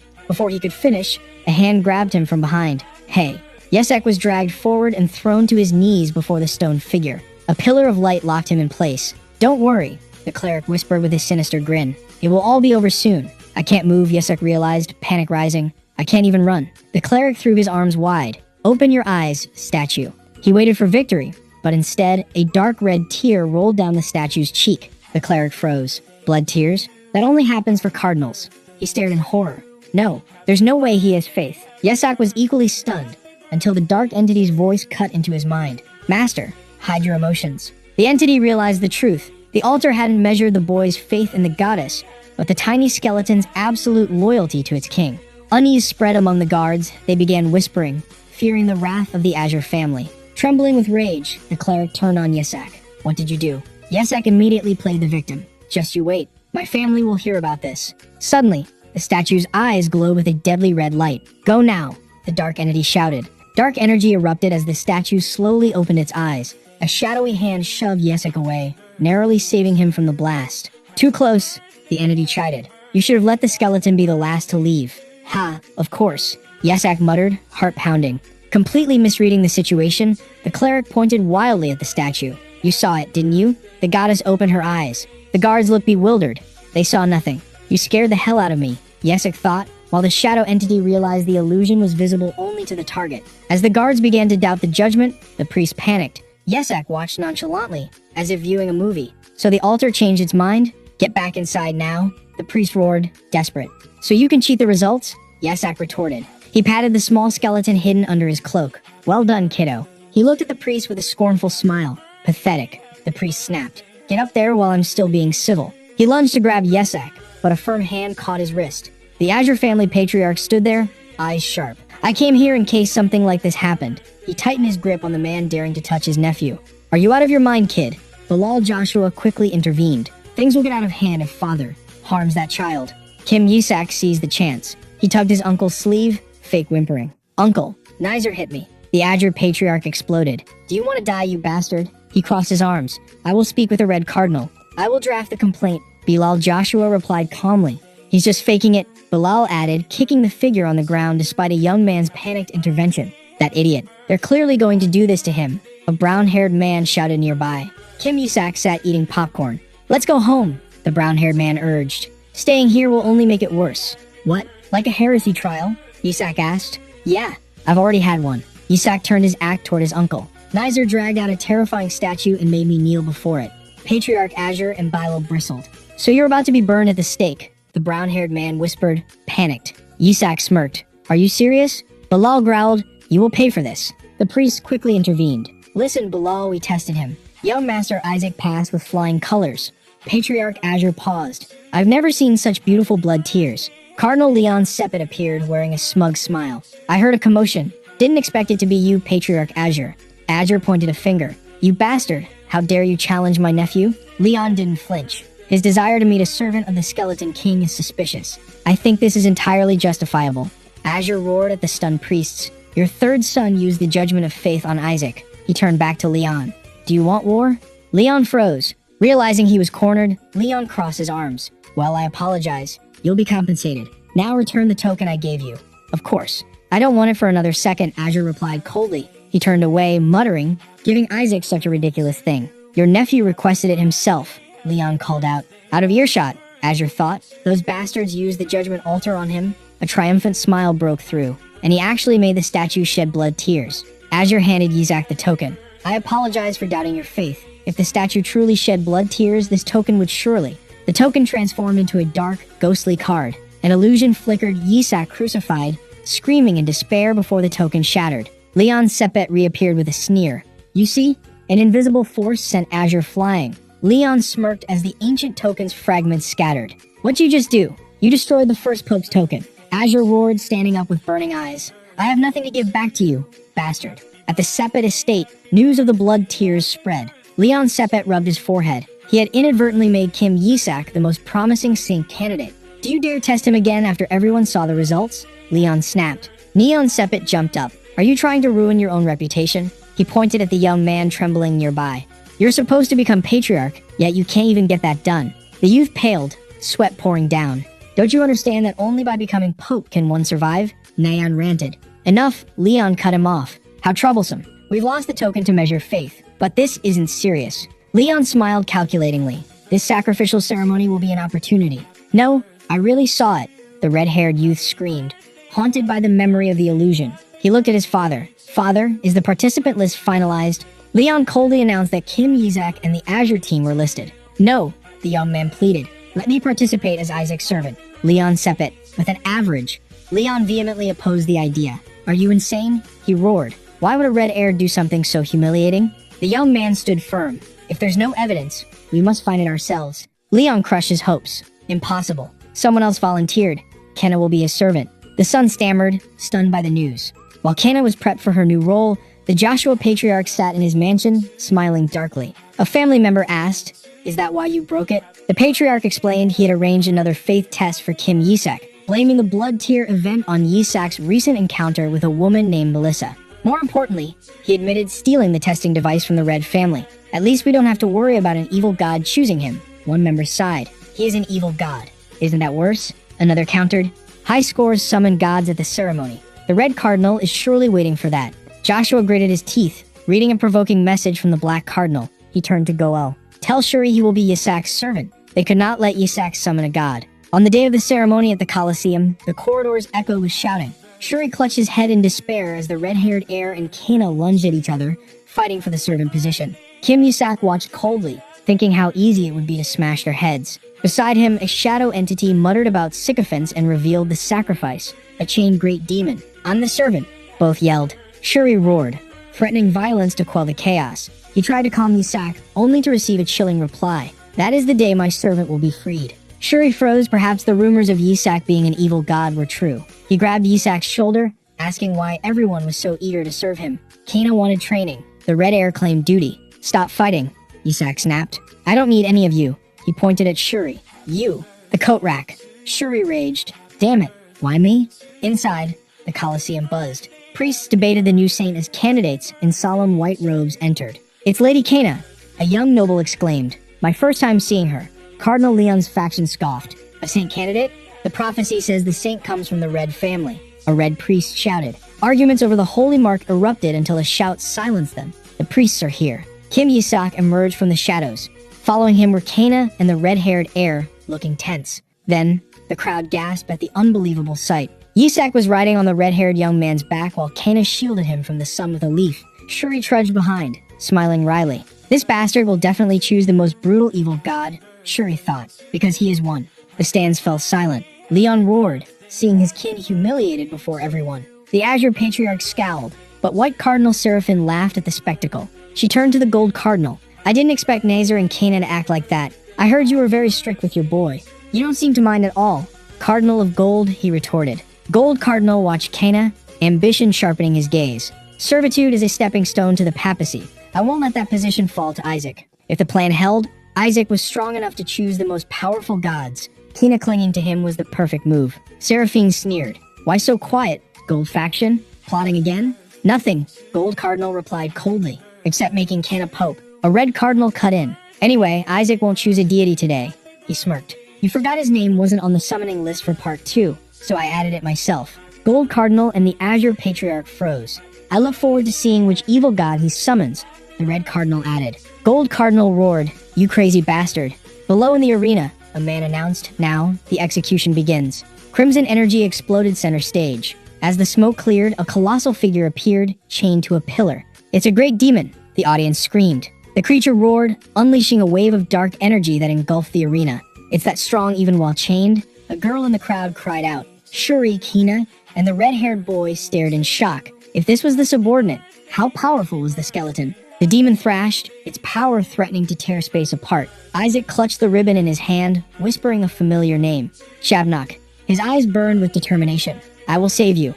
Before he could finish, a hand grabbed him from behind. Hey. Yesak was dragged forward and thrown to his knees before the stone figure. A pillar of light locked him in place. Don't worry, the cleric whispered with his sinister grin. It will all be over soon. I can't move, Yesak realized, panic rising. I can't even run. The cleric threw his arms wide. Open your eyes, statue. He waited for victory, but instead, a dark red tear rolled down the statue's cheek. The cleric froze. Blood tears? That only happens for cardinals. He stared in horror. No, there's no way he has faith. Yesak was equally stunned, until the dark entity's voice cut into his mind. Master, hide your emotions. The entity realized the truth. The altar hadn't measured the boy's faith in the goddess, but the tiny skeleton's absolute loyalty to its king. Unease spread among the guards. They began whispering, fearing the wrath of the Azure family. Trembling with rage, the cleric turned on Yesak. What did you do? Yesak immediately played the victim. Just you wait. My family will hear about this. Suddenly, the statue's eyes glowed with a deadly red light. Go now, the dark entity shouted. Dark energy erupted as the statue slowly opened its eyes. A shadowy hand shoved Yesak away, narrowly saving him from the blast. Too close, the entity chided. You should have let the skeleton be the last to leave. Ha, of course, Yesak muttered, heart pounding. Completely misreading the situation, the cleric pointed wildly at the statue. You saw it, didn't you? The goddess opened her eyes. The guards looked bewildered. They saw nothing. You scared the hell out of me, Yesak thought, while the shadow entity realized the illusion was visible only to the target. As the guards began to doubt the judgment, the priest panicked. Yesak watched nonchalantly, as if viewing a movie. So the altar changed its mind? Get back inside now, the priest roared, desperate. So you can cheat the results? Yesak retorted. He patted the small skeleton hidden under his cloak. Well done, kiddo. He looked at the priest with a scornful smile. Pathetic, the priest snapped. Get up there while I'm still being civil. He lunged to grab Yesak, but a firm hand caught his wrist. The Azure family patriarch stood there, eyes sharp. I came here in case something like this happened. He tightened his grip on the man daring to touch his nephew. Are you out of your mind, kid? Bilal Joshua quickly intervened. Things will get out of hand if father harms that child. Kim Yisak seized the chance. He tugged his uncle's sleeve, fake whimpering. Uncle, Nizer hit me. The Azure patriarch exploded. Do you want to die, you bastard? He crossed his arms. I will speak with the Red Cardinal. I will draft the complaint. Bilal Joshua replied calmly. He's just faking it, Bilal added, kicking the figure on the ground despite a young man's panicked intervention. That idiot. They're clearly going to do this to him. A brown-haired man shouted nearby. Kim Yisak sat eating popcorn. Let's go home, the brown-haired man urged. Staying here will only make it worse. What? Like a heresy trial? Yisak asked. Yeah, I've already had one. Yisak turned his axe toward his uncle. Nizer dragged out a terrifying statue and made me kneel before it. Patriarch Azure and Bilo bristled. So you're about to be burned at the stake, the brown-haired man whispered, panicked. Yisak smirked. Are you serious? Bilal growled. You will pay for this. The priest quickly intervened. Listen, Bilal, we tested him. Young Master Isaac passed with flying colors. Patriarch Azure paused. I've never seen such beautiful blood tears. Cardinal Leon Sepet appeared wearing a smug smile. I heard a commotion. Didn't expect it to be you, Patriarch Azure. Azure pointed a finger. You bastard. How dare you challenge my nephew? Leon didn't flinch. His desire to meet a servant of the Skeleton King is suspicious. I think this is entirely justifiable. Azure roared at the stunned priests. Your third son used the judgment of faith on Isaac. He turned back to Leon. Do you want war? Leon froze. Realizing he was cornered, Leon crossed his arms. Well, I apologize. You'll be compensated. Now return the token I gave you. Of course. I don't want it for another second, Azure replied coldly. He turned away, muttering, giving Isaac such a ridiculous thing. Your nephew requested it himself, Leon called out. Out of earshot, Azure thought. Those bastards used the judgment altar on him. A triumphant smile broke through, and he actually made the statue shed blood tears. Azure handed Yisak the token. I apologize for doubting your faith. If the statue truly shed blood tears, this token would surely. The token transformed into a dark, ghostly card. An illusion flickered, Yisak crucified, screaming in despair before the token shattered. Leon Sepet reappeared with a sneer. You see? An invisible force sent Azure flying. Leon smirked as the ancient token's fragments scattered. What'd you just do? You destroyed the first Pope's token. Azure roared, standing up with burning eyes. I have nothing to give back to you, bastard. At the Sepet estate, news of the blood tears spread. Leon Sepet rubbed his forehead. He had inadvertently made Kim Yisak the most promising sync candidate. Do you dare test him again after everyone saw the results? Leon snapped. Neon Sepet jumped up. Are you trying to ruin your own reputation? He pointed at the young man trembling nearby. You're supposed to become patriarch, yet you can't even get that done. The youth paled, sweat pouring down. Don't you understand that only by becoming pope can one survive? Nayan ranted. Enough, Leon cut him off. How troublesome. We've lost the token to measure faith, but this isn't serious. Leon smiled calculatingly. This sacrificial ceremony will be an opportunity. No, I really saw it, the red-haired youth screamed, haunted by the memory of the illusion. He looked at his father. Father, is the participant list finalized? Leon coldly announced that Kim Yisak and the Azure team were listed. No, the young man pleaded. Let me participate as Isaac's servant. Leon Sepet, with an average. Leon vehemently opposed the idea. Are you insane? He roared. Why would a red heir do something so humiliating? The young man stood firm. If there's no evidence, we must find it ourselves. Leon crushed his hopes. Impossible. Someone else volunteered. Kenna will be his servant. The son stammered, stunned by the news. While Kenna was prepped for her new role, the Joshua Patriarch sat in his mansion, smiling darkly. A family member asked, Is that why you broke it? The Patriarch explained he had arranged another faith test for Kim Yisak, blaming the blood tear event on Yisak's recent encounter with a woman named Melissa. More importantly, he admitted stealing the testing device from the Red family. At least we don't have to worry about an evil god choosing him. One member sighed. He is an evil god. Isn't that worse? Another countered. High scores summon gods at the ceremony. The Red Cardinal is surely waiting for that. Joshua gritted his teeth, reading a provoking message from the Black Cardinal. He turned to Goel. Tell Shuri he will be Yisak's servant. They could not let Yisak summon a god. On the day of the ceremony at the Colosseum, the corridors echoed with shouting. Shuri clutched his head in despair as the red-haired heir and Kana lunged at each other, fighting for the servant position. Kim Yisak watched coldly, thinking how easy it would be to smash their heads. Beside him, a shadow entity muttered about sycophants and revealed the sacrifice, a chained great demon. I'm the servant, both yelled. Shuri roared, threatening violence to quell the chaos. He tried to calm Yisak, only to receive a chilling reply. That is the day my servant will be freed. Shuri froze. Perhaps the rumors of Yisak being an evil god were true. He grabbed Yisak's shoulder, asking why everyone was so eager to serve him. Kina wanted training. The Red Heir claimed duty. Stop fighting, Yisak snapped. I don't need any of you. He pointed at Shuri. You, the coat rack. Shuri raged. Damn it, why me? Inside, the Colosseum buzzed. Priests debated the new saint as candidates, and solemn white robes entered. It's Lady Kena, a young noble exclaimed. My first time seeing her. Cardinal Leon's faction scoffed. A saint candidate? The prophecy says the saint comes from the Red family. A red priest shouted. Arguments over the holy mark erupted until a shout silenced them. The priests are here. Kim Yisak emerged from the shadows. Following him were Kena and the red-haired heir, looking tense. Then, the crowd gasped at the unbelievable sight. Yisak was riding on the red-haired young man's back while Kena shielded him from the sun with a leaf. Shuri trudged behind, smiling wryly. This bastard will definitely choose the most brutal evil god, Shuri thought, because he is one. The stands fell silent. Leon roared, seeing his kin humiliated before everyone. The Azure Patriarch scowled, but White Cardinal Seraphine laughed at the spectacle. She turned to the Gold Cardinal. I didn't expect Nazar and Kena to act like that. I heard you were very strict with your boy. You don't seem to mind at all. Cardinal of Gold, he retorted. Gold Cardinal watched Kena, ambition sharpening his gaze. Servitude is a stepping stone to the papacy. I won't let that position fall to Isaac. If the plan held, Isaac was strong enough to choose the most powerful gods. Kena clinging to him was the perfect move. Seraphine sneered. Why so quiet? Gold faction? Plotting again? Nothing, Gold Cardinal replied coldly, except making Kena Pope. A red cardinal cut in. Anyway, Isaac won't choose a deity today. He smirked. You forgot his name wasn't on the summoning list for part 2, so I added it myself. Gold Cardinal and the Azure Patriarch froze. I look forward to seeing which evil god he summons, the Red Cardinal added. Gold Cardinal roared, you crazy bastard. Below in the arena, a man announced, now, the execution begins. Crimson energy exploded center stage. As the smoke cleared, a colossal figure appeared, chained to a pillar. It's a great demon, the audience screamed. The creature roared, unleashing a wave of dark energy that engulfed the arena. It's that strong even while chained? A girl in the crowd cried out. Shuri, Kena, and the red-haired boy stared in shock. If this was the subordinate, how powerful was the skeleton? The demon thrashed, its power threatening to tear space apart. Isaac clutched the ribbon in his hand, whispering a familiar name. Shavnak. His eyes burned with determination. I will save you.